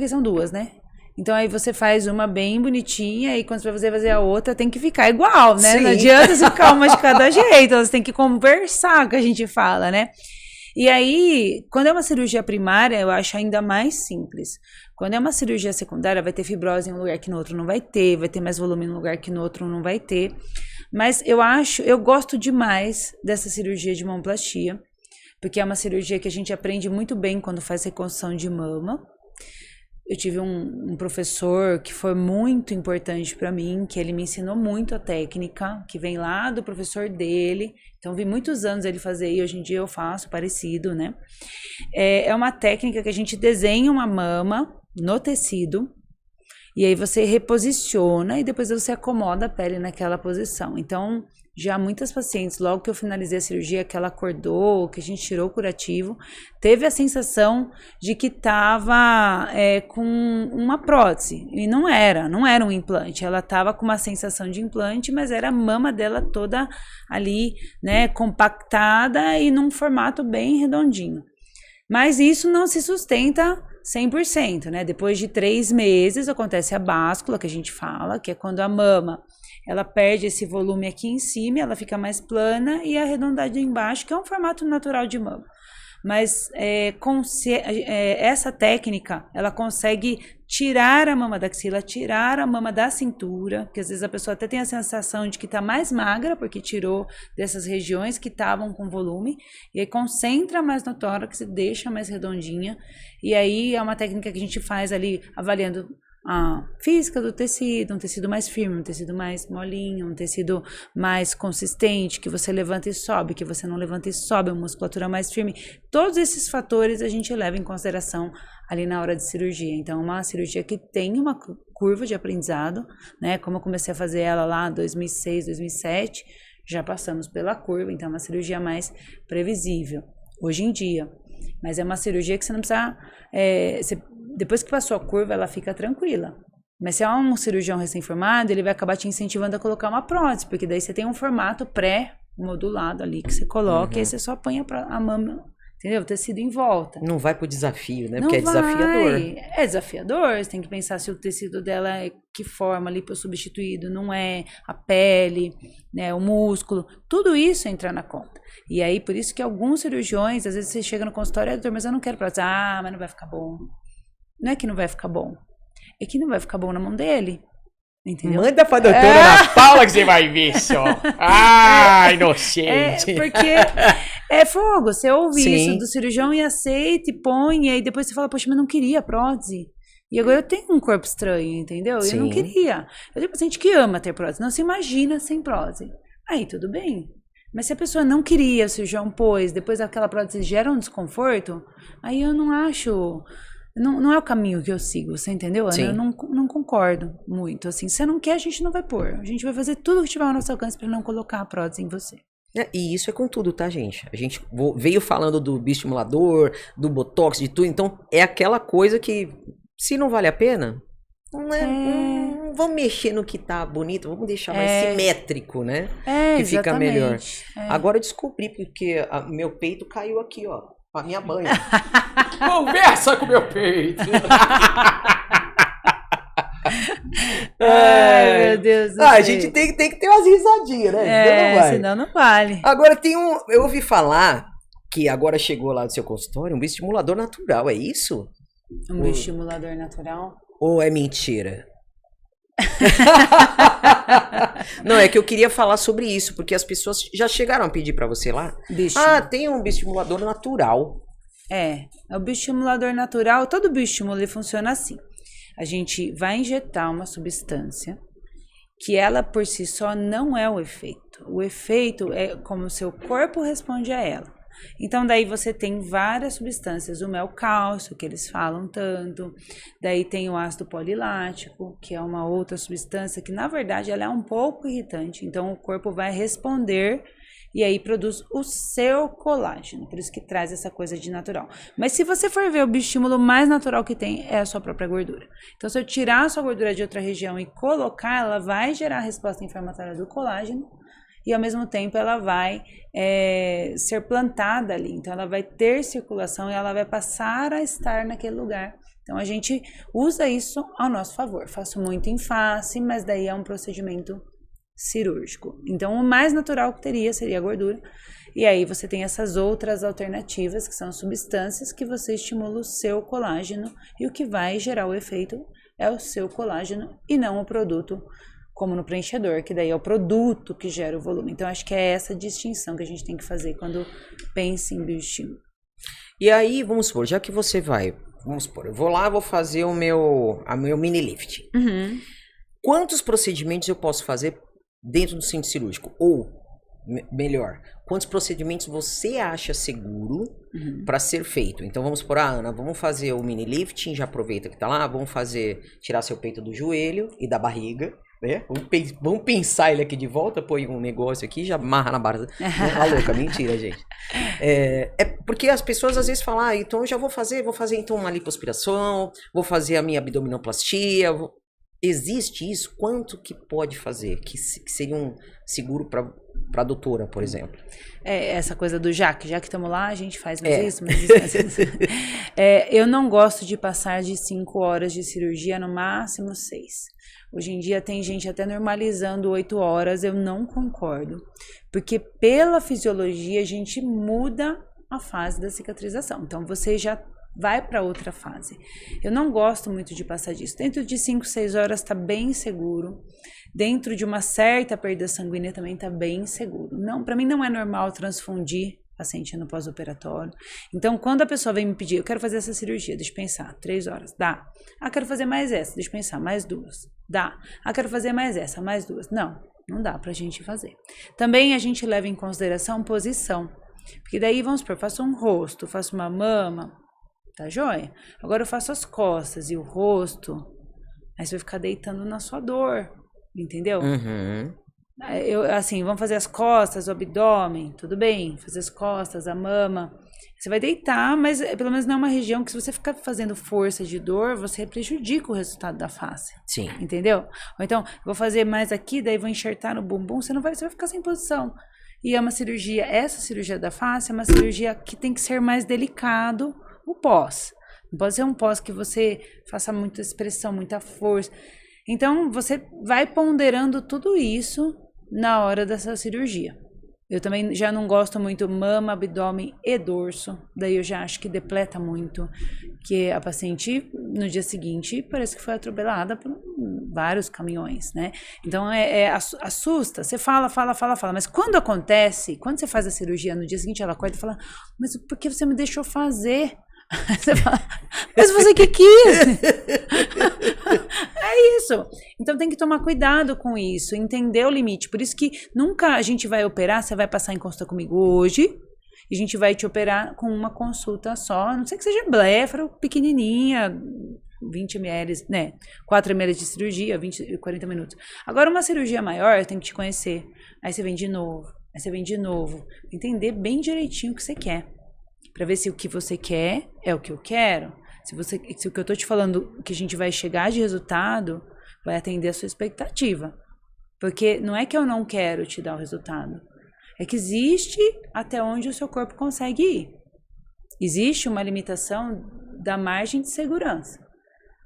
são duas, né? Então aí você faz uma bem bonitinha e quando você vai fazer a outra tem que ficar igual, né? Sim. Não adianta ficar uma de cada jeito, você tem que conversar, que a gente fala, né? E aí, quando é uma cirurgia primária, eu acho ainda mais simples. Quando é uma cirurgia secundária, vai ter fibrose em um lugar que no outro não vai ter mais volume em um lugar que no outro não vai ter. Mas eu gosto demais dessa cirurgia de mamoplastia, porque é uma cirurgia que a gente aprende muito bem quando faz reconstrução de mama. Eu tive um professor que foi muito importante para mim, que ele me ensinou muito a técnica, que vem lá do professor dele. Então, vi muitos anos ele fazer e hoje em dia eu faço parecido, né? É uma técnica que a gente desenha uma mama no tecido e aí você reposiciona e depois você acomoda a pele naquela posição. Então, já muitas pacientes, logo que eu finalizei a cirurgia, que ela acordou, que a gente tirou o curativo, teve a sensação de que estava com uma prótese. E não era um implante. Ela estava com uma sensação de implante, mas era a mama dela toda ali, né, compactada e num formato bem redondinho. Mas isso não se sustenta 100%, né? Depois de 3 meses acontece a báscula, que a gente fala, que é quando a mama ela perde esse volume aqui em cima, ela fica mais plana e arredondada embaixo, que é um formato natural de mama. Mas essa técnica, ela consegue tirar a mama da axila, tirar a mama da cintura, porque às vezes a pessoa até tem a sensação de que está mais magra, porque tirou dessas regiões que estavam com volume, e aí concentra mais no tórax e deixa mais redondinha. E aí é uma técnica que a gente faz ali, avaliando a física do tecido, um tecido mais firme, um tecido mais molinho, um tecido mais consistente, que você levanta e sobe, que você não levanta e sobe, uma musculatura mais firme. Todos esses fatores a gente leva em consideração ali na hora de cirurgia. Então, é uma cirurgia que tem uma curva de aprendizado, né? Como eu comecei a fazer ela lá em 2006, 2007, já passamos pela curva, então é uma cirurgia mais previsível, hoje em dia. Mas é uma cirurgia que você não precisa... depois que passou a curva, ela fica tranquila. Mas se é um cirurgião recém-formado, ele vai acabar te incentivando a colocar uma prótese, porque daí você tem um formato pré-modulado ali que você coloca e aí você só põe a mama, entendeu? O tecido em volta. Não vai pro desafio, né? Não Porque é desafiador. É desafiador, você tem que pensar se o tecido dela é que forma lipossubstituído, não é a pele, né, o músculo, tudo isso entra na conta. E aí, por isso que alguns cirurgiões, às vezes você chega no consultório, doutor, mas eu não quero prótese. Ah, mas não vai ficar bom. Não é que não vai ficar bom, é que não vai ficar bom na mão dele, entendeu? Manda pra doutora Ana Paula que você vai ver só. Ah, inocente. Porque é fogo, você ouve Sim. isso do cirurgião e aceita e põe, e aí depois você fala, poxa, mas eu não queria prótese. E agora eu tenho um corpo estranho, entendeu? Sim. Eu não queria. Eu tenho paciente que ama ter prótese, não se imagina sem prótese. Aí tudo bem. Mas se a pessoa não queria, o cirurgião pôs, depois aquela prótese gera um desconforto, aí eu não acho... Não é o caminho que eu sigo, você entendeu, Ana? Sim. Eu não concordo muito, assim. Se você não quer, a gente não vai pôr. A gente vai fazer tudo que tiver ao nosso alcance para não colocar a prótese em você. E isso é com tudo, tá, gente? A gente veio falando do bioestimulador, do botox, de tudo. Então, é aquela coisa que, se não vale a pena, não vamos mexer no que tá bonito, vamos deixar mais simétrico, né? Que fica melhor. Agora eu descobri porque meu peito caiu aqui, ó. A minha banha. Conversa com meu peito. Ai, meu Deus do céu. A gente tem que ter umas risadinhas, né? Senão não vale. Agora eu ouvi falar que agora chegou lá do seu consultório um bioestimulador natural, é isso? Um bioestimulador natural? Ou é mentira? Não, é que eu queria falar sobre isso, porque as pessoas já chegaram a pedir pra você lá. Tem um bioestimulador natural. É o bioestimulador natural, todo bioestímulo ele funciona assim. A gente vai injetar uma substância que ela por si só não é o efeito. O efeito é como o seu corpo responde a ela. Então, daí você tem várias substâncias, o mel cálcio, que eles falam tanto, daí tem o ácido polilático, que é uma outra substância que, na verdade, ela é um pouco irritante, então o corpo vai responder e aí produz o seu colágeno, por isso que traz essa coisa de natural. Mas se você for ver, o bioestímulo mais natural que tem é a sua própria gordura. Então, se eu tirar a sua gordura de outra região e colocar, ela vai gerar a resposta inflamatória do colágeno, e ao mesmo tempo ela vai ser plantada ali, então ela vai ter circulação e ela vai passar a estar naquele lugar. Então a gente usa isso ao nosso favor. Faço muito em face, mas daí é um procedimento cirúrgico. Então o mais natural que teria seria a gordura, e aí você tem essas outras alternativas, que são substâncias que você estimula o seu colágeno, e o que vai gerar o efeito é o seu colágeno e não o produto, como no preenchedor, que daí é o produto que gera o volume. Então, acho que é essa distinção que a gente tem que fazer quando pensa em bioestímulo. E aí, vamos supor, já que você vai, vamos supor, eu vou lá, vou fazer o meu mini lift. Uhum. Quantos procedimentos eu posso fazer dentro do centro cirúrgico? Ou, melhor, quantos procedimentos você acha seguro para ser feito? Então, vamos supor, Ana, vamos fazer o mini lifting, já aproveita que tá lá, vamos tirar seu peito do joelho e da barriga, né? Vamos pensar ele aqui de volta, põe um negócio aqui, já amarra na barra. Tá louca, mentira, gente. É porque as pessoas às vezes falam, então eu já vou fazer então uma lipoaspiração, vou fazer a minha abdominoplastia. Existe isso? Quanto que pode fazer? Que seria um seguro para a doutora, por exemplo? Essa coisa do já que estamos lá, a gente faz mais isso, mas isso. Eu não gosto de passar de 5 horas de cirurgia, no máximo 6. Hoje em dia tem gente até normalizando 8 horas, eu não concordo. Porque pela fisiologia a gente muda a fase da cicatrização. Então você já vai para outra fase. Eu não gosto muito de passar disso. Dentro de 5, 6 horas está bem seguro. Dentro de uma certa perda sanguínea também está bem seguro. Não, para mim não é normal transfundir paciente no pós-operatório. Então, quando a pessoa vem me pedir, eu quero fazer essa cirurgia, deixa eu pensar, 3 horas, dá. Quero fazer mais essa, deixa eu pensar, mais 2, dá. Quero fazer mais essa, mais 2. Não dá pra gente fazer. Também a gente leva em consideração posição. Porque daí, vamos supor, eu faço um rosto, faço uma mama, tá joia? Agora eu faço as costas e o rosto, aí você vai ficar deitando na sua dor, entendeu? Uhum. Vamos fazer as costas, o abdômen, tudo bem, fazer as costas, a mama. Você vai deitar, mas pelo menos não é uma região que, se você ficar fazendo força de dor, você prejudica o resultado da face. Sim. Entendeu? Ou então, vou fazer mais aqui, daí vou enxertar no bumbum, você vai ficar sem posição. E é uma cirurgia, essa cirurgia da face é uma cirurgia que tem que ser mais delicado o pós. Não pode ser um pós que você faça muita expressão, muita força. Então, você vai ponderando tudo isso na hora dessa cirurgia. Eu também já não gosto muito mama, abdômen e dorso. Daí eu já acho que depleta muito. Que a paciente, no dia seguinte, parece que foi atropelada por vários caminhões, né? Então, assusta. Você fala. Mas quando acontece, quando você faz a cirurgia, no dia seguinte ela acorda e fala, mas por que você me deixou fazer? Você fala, mas você que quis. É isso. Então tem que tomar cuidado com isso, entender o limite. Por isso que nunca a gente vai operar, você vai passar em consulta comigo hoje, e a gente vai te operar com uma consulta só, a não sei que seja blefaro, pequenininha, 20 ml, né? 4 ml de cirurgia, 40 minutos. Agora uma cirurgia maior, eu tenho que te conhecer. Aí você vem de novo. Entender bem direitinho o que você quer. Pra ver se o que você quer é o que eu quero. Se o que eu tô te falando, que a gente vai chegar de resultado, vai atender a sua expectativa. Porque não é que eu não quero te dar o resultado. É que existe até onde o seu corpo consegue ir. Existe uma limitação da margem de segurança.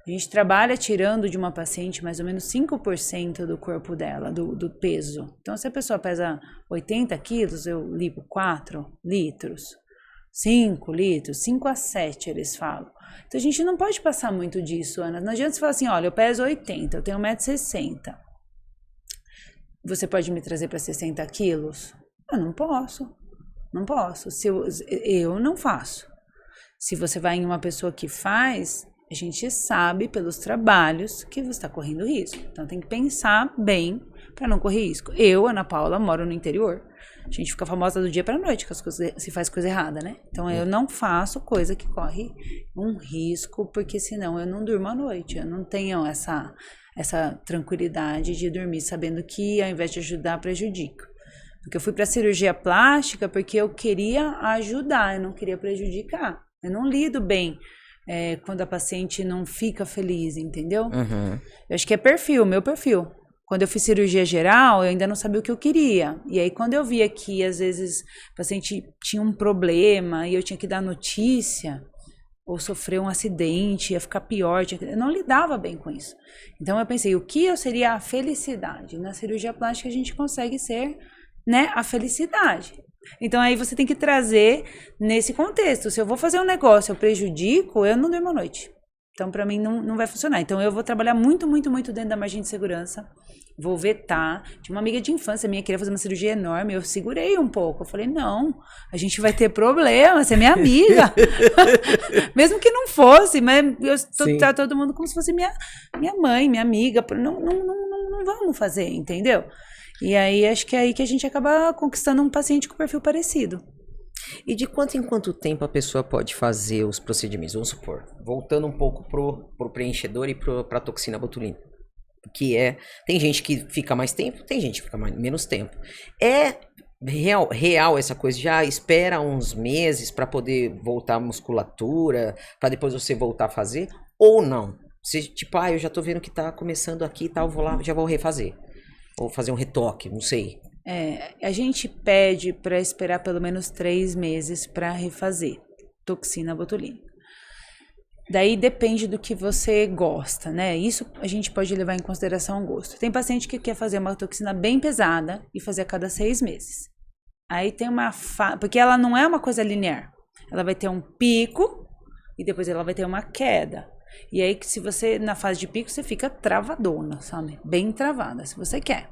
A gente trabalha tirando de uma paciente mais ou menos 5% do corpo dela, do peso. Então, se a pessoa pesa 80 quilos, eu lipo 4 litros. 5 litros, 5 a 7 eles falam. Então a gente não pode passar muito disso, Ana. Não adianta você falar assim, olha, eu peso 80, eu tenho 1,60 m. Você pode me trazer para 60 quilos? Eu não posso. Eu não faço. Se você vai em uma pessoa que faz, a gente sabe pelos trabalhos que você está correndo risco. Então tem que pensar bem para não correr risco. Eu, Ana Paula, moro no interior. A gente fica famosa do dia pra noite, se faz coisa errada, né? Então eu não faço coisa que corre um risco, porque senão eu não durmo à noite. Eu não tenho essa tranquilidade de dormir sabendo que, ao invés de ajudar, prejudica. Porque eu fui pra cirurgia plástica porque eu queria ajudar, eu não queria prejudicar. Eu não lido bem quando a paciente não fica feliz, entendeu? Uhum. Eu acho que é perfil, meu perfil. Quando eu fiz cirurgia geral, eu ainda não sabia o que eu queria. E aí, quando eu via que, às vezes, o paciente tinha um problema e eu tinha que dar notícia, ou sofreu um acidente, ia ficar pior, eu não lidava bem com isso. Então, eu pensei, o que eu seria a felicidade? Na cirurgia plástica, a gente consegue ser, né, a felicidade. Então, aí você tem que trazer nesse contexto. Se eu vou fazer um negócio, eu prejudico, eu não durmo à noite. Então, para mim, não vai funcionar. Então, eu vou trabalhar muito, muito, muito dentro da margem de segurança. Vou vetar. Tinha uma amiga de infância minha que queria fazer uma cirurgia enorme. Eu segurei um pouco. Eu falei, não, a gente vai ter problema. Você é minha amiga. Mesmo que não fosse, mas eu trato todo mundo como se fosse minha mãe, minha amiga. Não vamos fazer, entendeu? E aí, acho que é aí que a gente acaba conquistando um paciente com perfil parecido. E de quanto em quanto tempo a pessoa pode fazer os procedimentos? Vamos supor, voltando um pouco pro preenchedor e pra toxina botulínica. Tem gente que fica mais tempo, tem gente que fica menos tempo. É real essa coisa? Já espera uns meses para poder voltar a musculatura, para depois você voltar a fazer? Ou não? Você, tipo, eu já tô vendo que tá começando aqui e tal, vou lá, já vou refazer. Ou fazer um retoque, não sei. A gente pede para esperar pelo menos 3 meses para refazer toxina botulínica. Daí depende do que você gosta, né? Isso a gente pode levar em consideração o gosto. Tem paciente que quer fazer uma toxina bem pesada e fazer a cada 6 meses. Aí tem porque ela não é uma coisa linear. Ela vai ter um pico e depois ela vai ter uma queda. E aí, se você, na fase de pico, você fica travadona, sabe? Bem travada, se você quer.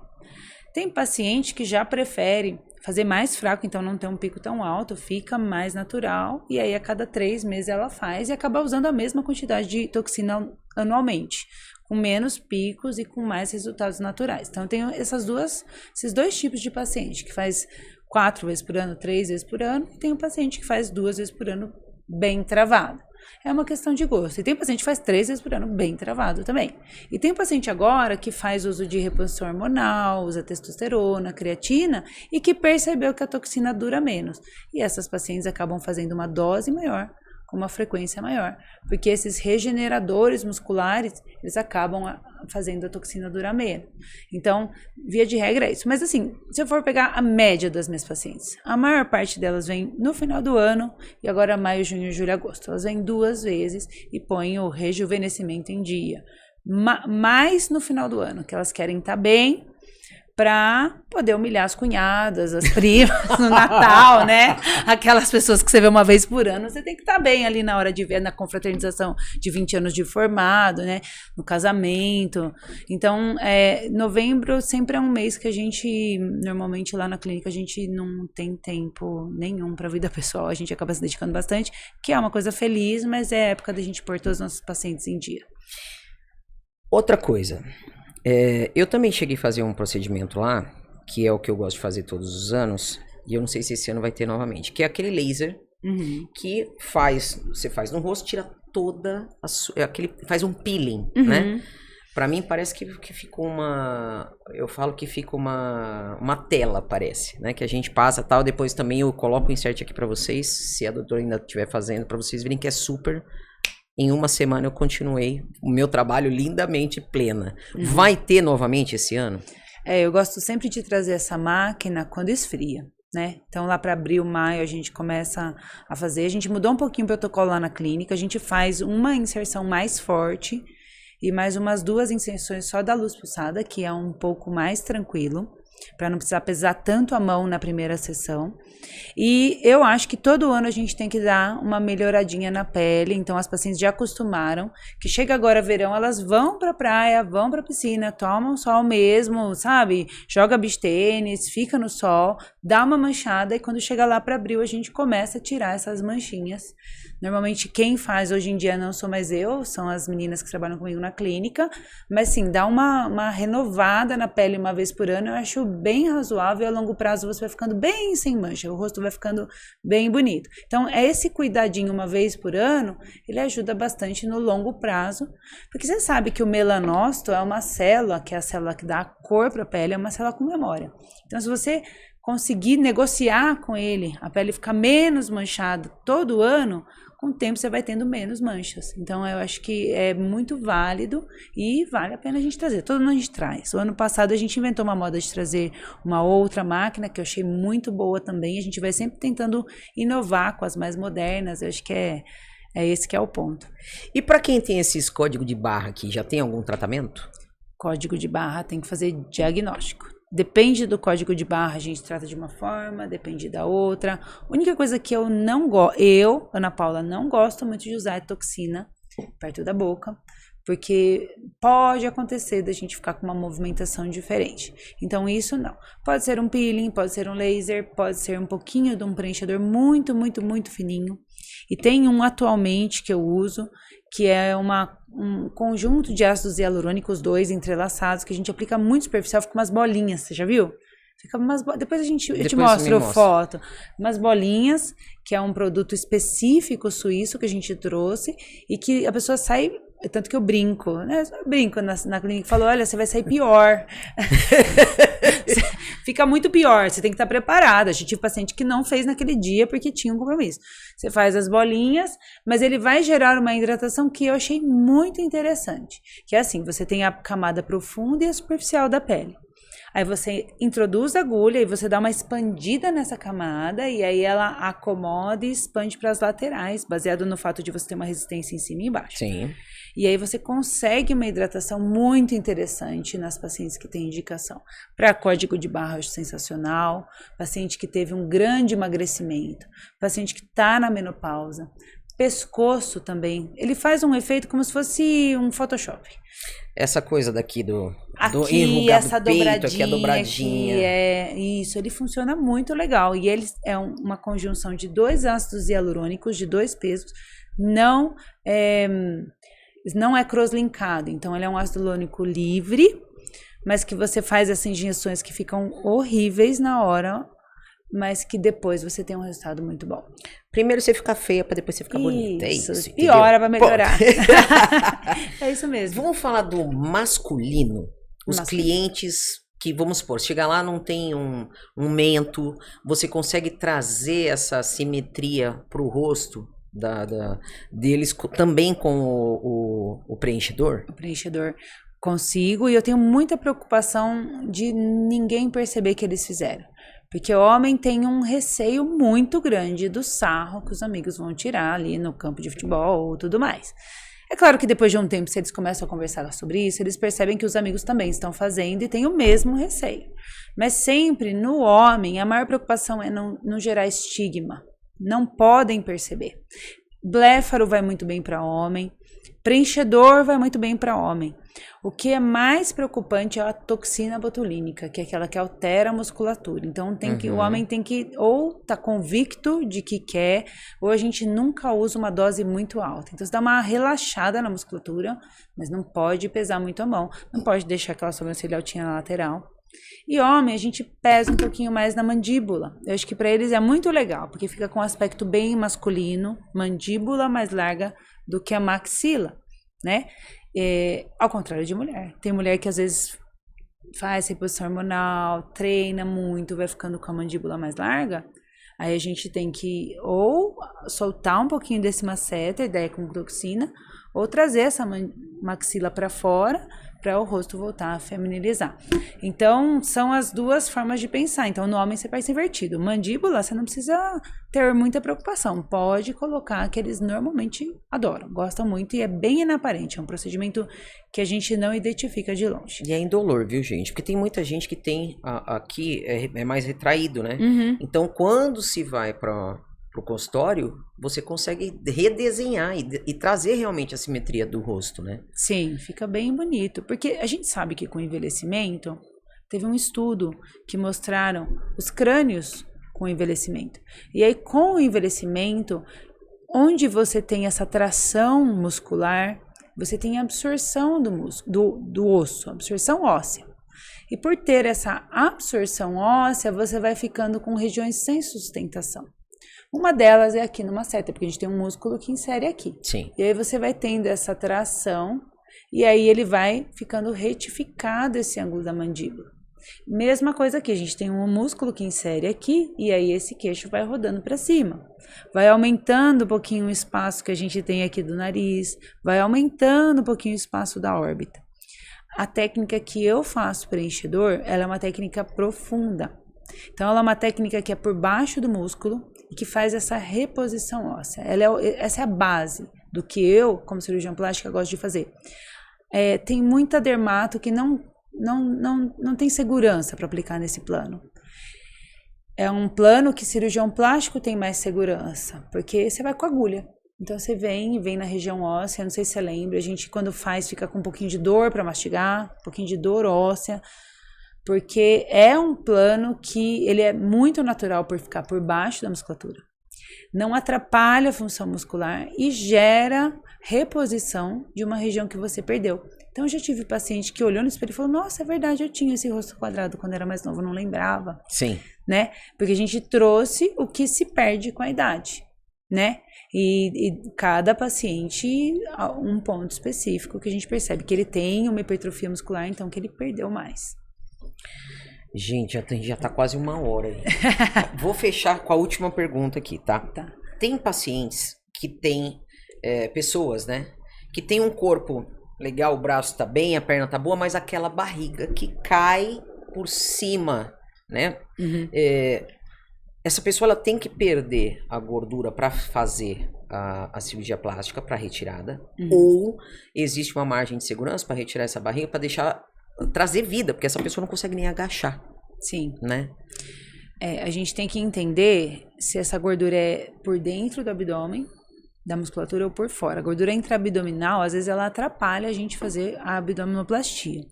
Tem paciente que já prefere fazer mais fraco, então não ter um pico tão alto, fica mais natural. E aí, a cada 3 meses ela faz e acaba usando a mesma quantidade de toxina anualmente, com menos picos e com mais resultados naturais. Então, tem esses 2 tipos de paciente, que faz 4 vezes por ano, 3 vezes por ano, e tem um paciente que faz 2 vezes por ano bem travado. É uma questão de gosto. E tem paciente que faz 3 vezes por ano bem travado também. E tem paciente agora que faz uso de reposição hormonal, usa testosterona, creatina e que percebeu que a toxina dura menos. E essas pacientes acabam fazendo uma dose maior, com uma frequência maior. Porque esses regeneradores musculares, eles acabam fazendo a toxina durar menos. Então, via de regra é isso. Mas assim, se eu for pegar a média das minhas pacientes, a maior parte delas vem no final do ano, e agora maio, junho, julho, agosto. Elas vêm 2 vezes e põem o rejuvenescimento em dia. Mais no final do ano, que elas querem estar bem, pra poder humilhar as cunhadas, as primas no Natal, né? Aquelas pessoas que você vê uma vez por ano, você tem que estar bem ali na hora de ver, na confraternização de 20 anos de formado, né? No casamento. Então, novembro sempre é um mês que a gente, normalmente lá na clínica, a gente não tem tempo nenhum pra vida pessoal, a gente acaba se dedicando bastante, que é uma coisa feliz, mas é a época da gente pôr todos os nossos pacientes em dia. Outra coisa, eu também cheguei a fazer um procedimento lá, que é o que eu gosto de fazer todos os anos, e eu não sei se esse ano vai ter novamente, que é aquele laser que você faz no rosto, tira toda faz um peeling, né? Pra mim parece que ficou eu falo que fica uma tela, parece, né? Que a gente passa tal, depois também eu coloco o insert aqui pra vocês, se a doutora ainda estiver fazendo, pra vocês verem que é super. Em uma semana eu continuei o meu trabalho lindamente plena. Vai ter novamente esse ano? Eu gosto sempre de trazer essa máquina quando esfria, né? Então lá para abril, maio a gente começa a fazer. A gente mudou um pouquinho o protocolo lá na clínica. A gente faz uma inserção mais forte e mais umas 2 inserções só da luz pulsada, que é um pouco mais tranquilo, para não precisar pesar tanto a mão na primeira sessão. E eu acho que todo ano a gente tem que dar uma melhoradinha na pele, então as pacientes já acostumaram, que chega agora verão, elas vão pra praia, vão pra piscina, tomam sol mesmo, sabe? Joga beach tênis, fica no sol, dá uma manchada e quando chega lá pra abril a gente começa a tirar essas manchinhas. Normalmente quem faz hoje em dia não sou mais eu, são as meninas que trabalham comigo na clínica, mas sim, dá uma renovada na pele uma vez por ano, eu acho bem razoável e a longo prazo você vai ficando bem sem mancha, o rosto vai ficando bem bonito. Então, esse cuidadinho uma vez por ano, ele ajuda bastante no longo prazo, porque você sabe que o melanócito é uma célula, que é a célula que dá a cor para a pele, é uma célula com memória. Então, se você conseguir negociar com ele, a pele ficar menos manchada todo ano, com o tempo você vai tendo menos manchas. Então eu acho que é muito válido e vale a pena a gente trazer. Todo ano a gente traz. O ano passado a gente inventou uma moda de trazer uma outra máquina que eu achei muito boa também. A gente vai sempre tentando inovar com as mais modernas. Eu acho que é esse que é o ponto. E para quem tem esses códigos de barra aqui, já tem algum tratamento? Código de barra tem que fazer diagnóstico. Depende do código de barra, a gente trata de uma forma, depende da outra. A única coisa que eu não gosto, Ana Paula, não gosto muito de usar toxina perto da boca, porque pode acontecer da gente ficar com uma movimentação diferente. Então isso não. Pode ser um peeling, pode ser um laser, pode ser um pouquinho de um preenchedor muito, muito, muito fininho. E tem um atualmente que eu uso, que é um conjunto de ácidos hialurônicos 2 entrelaçados, que a gente aplica muito superficial, fica umas bolinhas, você já viu? Fica depois eu te mostro foto. Umas bolinhas, que é um produto específico suíço que a gente trouxe, e que a pessoa sai, tanto que eu brinco, né? Eu brinco na clínica e falo, olha, você vai sair pior. Fica muito pior, você tem que estar preparada. A gente tive paciente que não fez naquele dia porque tinha um compromisso. Você faz as bolinhas, mas ele vai gerar uma hidratação que eu achei muito interessante. Que é assim, você tem a camada profunda e a superficial da pele. Aí você introduz a agulha e você dá uma expandida nessa camada e aí ela acomoda e expande para as laterais, baseado no fato de você ter uma resistência em cima e embaixo. Sim. E aí você consegue uma hidratação muito interessante nas pacientes que têm indicação. Para código de barra, eu acho sensacional. Paciente que teve um grande emagrecimento. Paciente que está na menopausa. Pescoço também. Ele faz um efeito como se fosse um Photoshop. Essa coisa daqui do aqui, essa do peito, dobradinha, aqui a dobradinha. Isso, ele funciona muito legal. E ele é uma conjunção de 2 ácidos hialurônicos de 2 pesos. Não é cross-linkado, então ele é um ácido hialurônico livre, mas que você faz essas injeções que ficam horríveis na hora, mas que depois você tem um resultado muito bom. Primeiro você fica feia para depois você ficar bonita. É isso. Piora para melhorar. É isso mesmo. Vamos falar do masculino. Os clientes que, vamos supor, chega lá, não tem um mento, você consegue trazer essa simetria pro rosto deles também com o preenchedor? O preenchedor. Consigo, e eu tenho muita preocupação de ninguém perceber que eles fizeram. Porque o homem tem um receio muito grande do sarro que os amigos vão tirar ali no campo de futebol e tudo mais. É claro que depois de um tempo, se eles começam a conversar sobre isso, eles percebem que os amigos também estão fazendo e têm o mesmo receio. Mas sempre, no homem, a maior preocupação é não gerar estigma. Não podem perceber. Bléfaro vai muito bem para homem. Preenchedor vai muito bem para homem. O que é mais preocupante é a toxina botulínica, que é aquela que altera a musculatura. Então o homem tem que ou tá convicto de que quer, ou a gente nunca usa uma dose muito alta. Então você dá uma relaxada na musculatura, mas não pode pesar muito a mão, não pode deixar aquela sobrancelha altinha na lateral. E homem, a gente pesa um pouquinho mais na mandíbula. Eu acho que para eles é muito legal, porque fica com um aspecto bem masculino, mandíbula mais larga do que a maxila, né? Ao contrário de mulher. Tem mulher que às vezes faz reposição hormonal, treina muito, vai ficando com a mandíbula mais larga. Aí a gente tem que ou soltar um pouquinho desse masseter, daí com toxina, ou trazer essa maxila para fora para o rosto voltar a feminilizar. Então, são as duas formas de pensar. Então, no homem você faz invertido. Mandíbula, você não precisa ter muita preocupação. Pode colocar, que eles normalmente adoram, gostam muito e é bem inaparente. É um procedimento que a gente não identifica de longe. E é indolor, viu, gente? Porque tem muita gente que tem aqui, é mais retraído, né? Então, quando se vai para o consultório, você consegue redesenhar e trazer realmente a simetria do rosto, né? Sim, fica bem bonito. Porque a gente sabe que com o envelhecimento, teve um estudo que mostraram os crânios com o envelhecimento. E aí, com o envelhecimento, onde você tem essa tração muscular, você tem absorção do osso, absorção óssea. E por ter essa absorção óssea, você vai ficando com regiões sem sustentação. Uma delas é aqui numa seta, porque a gente tem um músculo que insere aqui. Sim. E aí você vai tendo essa tração, e aí ele vai ficando retificado esse ângulo da mandíbula. Mesma coisa aqui, a gente tem um músculo que insere aqui e aí esse queixo vai rodando para cima. Vai aumentando um pouquinho o espaço que a gente tem aqui do nariz, vai aumentando um pouquinho o espaço da órbita. A técnica que eu faço preenchedor, ela é uma técnica profunda. Então, ela é uma técnica que é por baixo do músculo e que faz essa reposição óssea. Essa é a base do que eu, como cirurgião plástica, gosto de fazer. Tem muita dermato que não tem segurança para aplicar nesse plano. É um plano que cirurgião plástico tem mais segurança, porque você vai com agulha. Então você vem na região óssea, não sei se você lembra, a gente quando faz fica com um pouquinho de dor para mastigar, um pouquinho de dor óssea, porque é um plano que ele é muito natural por ficar por baixo da musculatura. Não atrapalha a função muscular e gera reposição de uma região que você perdeu. Então, eu já tive paciente que olhou no espelho e falou, nossa, é verdade, eu tinha esse rosto quadrado quando era mais novo, não lembrava. Sim. Né? Porque a gente trouxe o que se perde com a idade, né? E cada paciente, um ponto específico que a gente percebe que ele tem uma hipertrofia muscular, então que ele perdeu mais. Gente, já tá quase 1 hora aí. Vou fechar com a última pergunta aqui, tá? Tá. Tem pacientes que têm, pessoas, né? Que tem um corpo legal, o braço tá bem, a perna tá boa, mas aquela barriga que cai por cima, né? Uhum. Essa pessoa ela tem que perder a gordura para fazer a cirurgia plástica para retirada, ou existe uma margem de segurança para retirar essa barriga para trazer vida, porque essa pessoa não consegue nem agachar. Sim. Né? A gente tem que entender se essa gordura é por dentro do abdômen, da musculatura, ou por fora. A gordura intraabdominal, às vezes, ela atrapalha a gente fazer a abdominoplastia.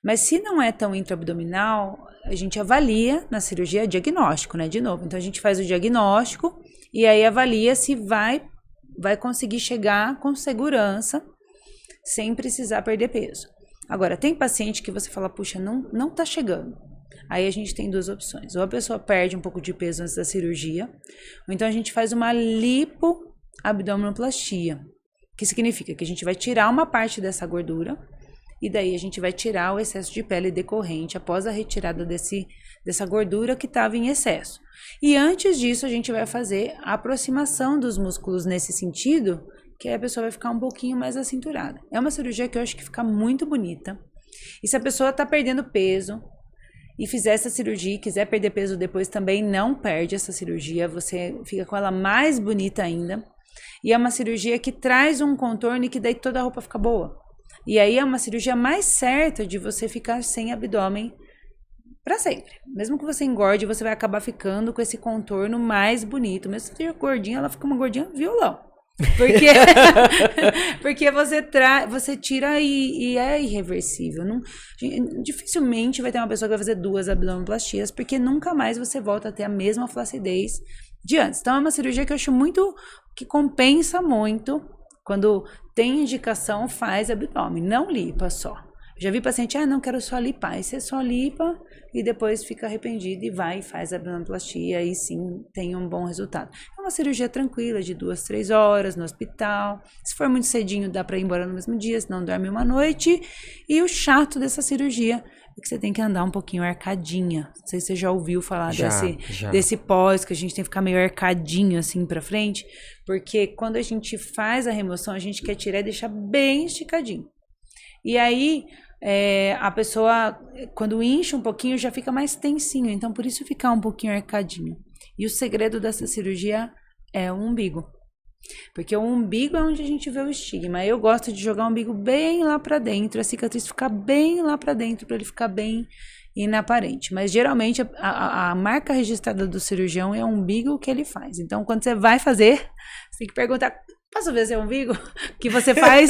Mas se não é tão intraabdominal, a gente avalia na cirurgia diagnóstico, né? De novo. Então, a gente faz o diagnóstico e aí avalia se vai conseguir chegar com segurança sem precisar perder peso. Agora, tem paciente que você fala, puxa, não tá chegando. Aí a gente tem 2 opções. Ou a pessoa perde um pouco de peso antes da cirurgia, ou então a gente faz uma lipoabdominoplastia, que significa que a gente vai tirar uma parte dessa gordura e daí a gente vai tirar o excesso de pele decorrente após a retirada dessa gordura que estava em excesso. E antes disso, a gente vai fazer a aproximação dos músculos nesse sentido, que aí a pessoa vai ficar um pouquinho mais acinturada. É uma cirurgia que eu acho que fica muito bonita. E se a pessoa está perdendo peso e fizer essa cirurgia e quiser perder peso depois, também não perde essa cirurgia. Você fica com ela mais bonita ainda. E é uma cirurgia que traz um contorno e que daí toda a roupa fica boa. E aí é uma cirurgia mais certa de você ficar sem abdômen para sempre. Mesmo que você engorde, você vai acabar ficando com esse contorno mais bonito. Mesmo se você for gordinha, ela fica uma gordinha violão. Porque você tira e é irreversível. Dificilmente vai ter uma pessoa que vai fazer 2 abdominoplastias, porque nunca mais você volta a ter a mesma flacidez de antes. Então é uma cirurgia que eu acho que compensa muito. Quando tem indicação, faz abdômen, não lipa só. Já vi paciente, não quero só lipar. Aí você só lipa e depois fica arrependido e vai e faz a abdominoplastia. Aí sim tem um bom resultado. É uma cirurgia tranquila, de 2, 3 horas no hospital. Se for muito cedinho, dá para ir embora no mesmo dia, senão dorme uma noite. E o chato dessa cirurgia é que você tem que andar um pouquinho arcadinha. Não sei se você já ouviu falar desse pós, que a gente tem que ficar meio arcadinho assim pra frente. Porque quando a gente faz a remoção, a gente quer tirar e deixar bem esticadinho. E aí, a pessoa, quando incha um pouquinho, já fica mais tensinho. Então, por isso ficar um pouquinho arcadinho. E o segredo dessa cirurgia é o umbigo. Porque o umbigo é onde a gente vê o estigma. Eu gosto de jogar o umbigo bem lá pra dentro, a cicatriz ficar bem lá pra dentro, pra ele ficar bem inaparente. Mas, geralmente, a marca registrada do cirurgião é o umbigo que ele faz. Então, quando você vai fazer, você tem que perguntar... Posso ver seu umbigo? Que você faz?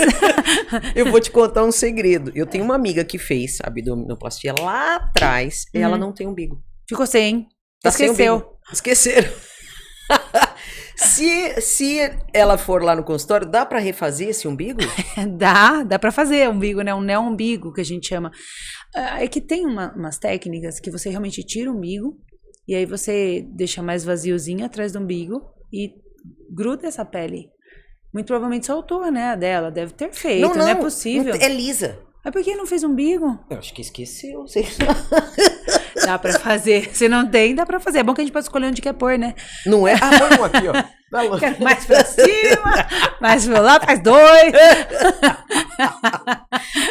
Eu vou te contar um segredo. Eu tenho uma amiga que fez abdominoplastia lá atrás e ela não tem umbigo. Ficou sem, hein? Tá Esqueceu. Esqueceram. Se ela for lá no consultório, dá pra refazer esse umbigo? Dá pra fazer umbigo, né? Um neo-umbigo, que a gente chama. É que tem umas técnicas que você realmente tira o umbigo e aí você deixa mais vaziozinho atrás do umbigo e gruda essa pele. Muito provavelmente soltou, né, a dela. Deve ter feito, não é possível. É lisa. Mas por que não fez umbigo? Eu acho que esqueceu. Sei. Dá pra fazer. Se não tem, dá pra fazer. É bom que a gente pode escolher onde quer pôr, né? Não é? Ah, põe um aqui, ó. Quero mais pra cima, mais pra lá, faz 2.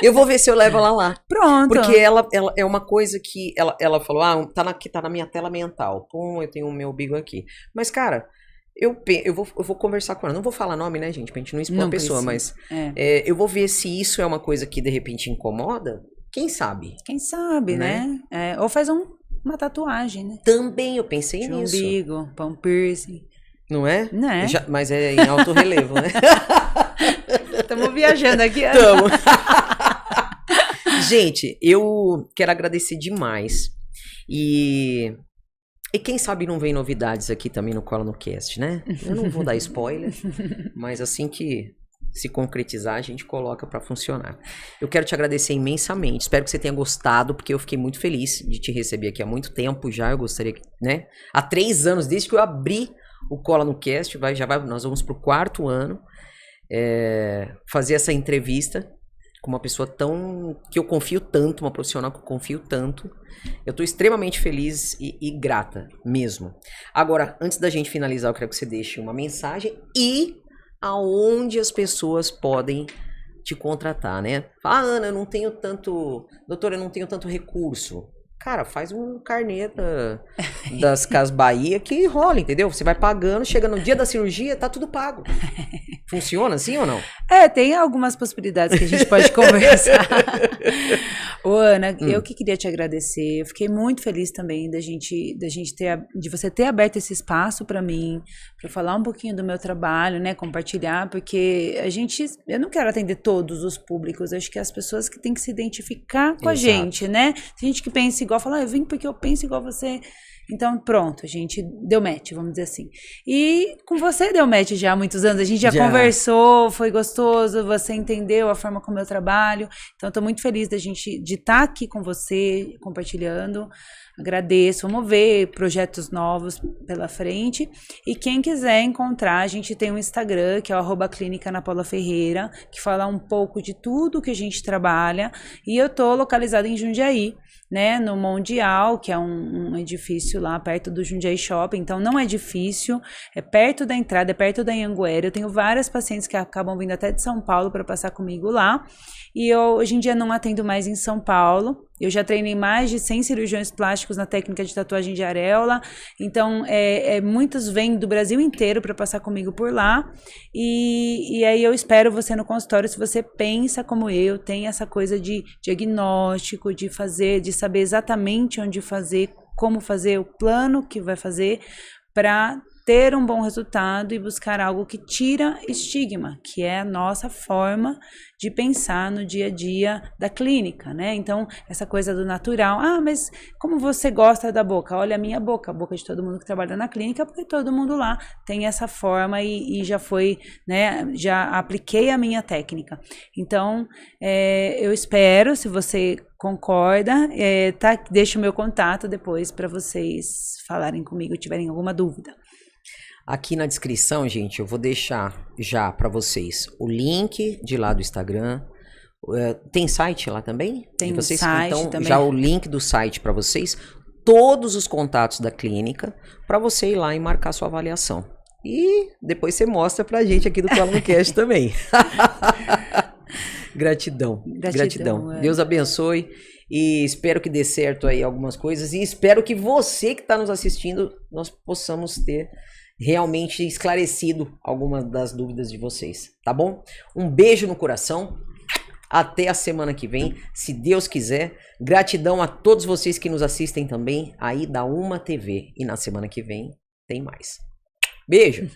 Eu vou ver se eu levo ela lá. Pronto. Porque ela é uma coisa que ela falou, tá na minha tela mental. Pum, eu tenho o meu umbigo aqui. Mas, cara, eu vou conversar com ela. Não vou falar nome, né, gente? Pra gente não expor a pessoa, precisa. mas eu vou ver se isso é uma coisa que de repente incomoda. Quem sabe? Quem sabe, né? Ou faz uma tatuagem, né? Também eu pensei De nisso. umbigo, pão piercing. Não é? Né? Mas é em alto relevo, né? Estamos viajando aqui. Tamo. Gente, eu quero agradecer demais. E quem sabe não vem novidades aqui também no Cola no Cast, né? Eu não vou dar spoiler, mas assim que se concretizar, a gente coloca pra funcionar. Eu quero te agradecer imensamente. Espero que você tenha gostado, porque eu fiquei muito feliz de te receber aqui há muito tempo já. Eu gostaria, né? Há 3 anos, desde que eu abri o Cola no Cast, nós vamos pro 4º ano, fazer essa entrevista com uma pessoa que eu confio tanto, uma profissional que eu confio tanto. Eu tô extremamente feliz e grata mesmo. Agora, antes da gente finalizar, eu quero que você deixe uma mensagem e aonde as pessoas podem te contratar, né? Fala, Ana, eu não tenho tanto... Doutora, eu não tenho tanto recurso. Cara, faz um carnê das Casas Bahia que rola, entendeu? Você vai pagando, chega no dia da cirurgia, tá tudo pago. Funciona assim ou não? Tem algumas possibilidades que a gente pode conversar. Ô, Ana, eu que queria te agradecer. Eu fiquei muito feliz também de você ter aberto esse espaço para mim, para falar um pouquinho do meu trabalho, né, compartilhar, porque eu não quero atender todos os públicos, acho que as pessoas que têm que se identificar com a gente, né? Tem gente que pensa igual, fala, eu vim porque eu penso igual você. Então, pronto, a gente deu match, vamos dizer assim. E com você deu match já há muitos anos, a gente já conversou, foi gostoso, você entendeu a forma como eu trabalho. Então, estou muito feliz de estar aqui com você, compartilhando. Agradeço, vamos ver projetos novos pela frente. E quem quiser encontrar, a gente tem um Instagram, que é o @clínica Ana Paula Ferreira, que fala um pouco de tudo que a gente trabalha. E eu tô localizada em Jundiaí, né, no Mundial, que é um edifício lá perto do Jundiaí Shopping, então não é difícil, é perto da entrada, é perto da Anhanguera. Eu tenho várias pacientes que acabam vindo até de São Paulo para passar comigo lá, e eu hoje em dia não atendo mais em São Paulo. Eu já treinei mais de 100 cirurgiões plásticos na técnica de tatuagem de areola, então muitos vêm do Brasil inteiro para passar comigo por lá, e aí eu espero você no consultório, se você pensa como eu, tem essa coisa de diagnóstico, de saber exatamente onde fazer, como fazer, o plano que vai fazer para ter um bom resultado e buscar algo que tira estigma, que é a nossa forma de pensar no dia a dia da clínica, né? Então, essa coisa do natural. Mas como você gosta da boca? Olha a minha boca, a boca de todo mundo que trabalha na clínica, porque todo mundo lá tem essa forma e já foi, né? Já apliquei a minha técnica. Então, eu espero, se você concorda, deixa o meu contato depois para vocês falarem comigo, tiverem alguma dúvida. Aqui na descrição, gente, eu vou deixar já para vocês o link de lá do Instagram. Tem site lá também? Tem vocês? Site então, também. Já o link do site para vocês, todos os contatos da clínica, para você ir lá e marcar sua avaliação. E depois você mostra pra gente aqui do Cola no Cast também. Gratidão. Deus abençoe. E espero que dê certo aí algumas coisas. E espero que você que está nos assistindo, nós possamos ter realmente esclarecido algumas das dúvidas de vocês, tá bom? Um beijo no coração, até a semana que vem, se Deus quiser. Gratidão a todos vocês que nos assistem também aí da Uma TV, e na semana que vem tem mais. Beijo!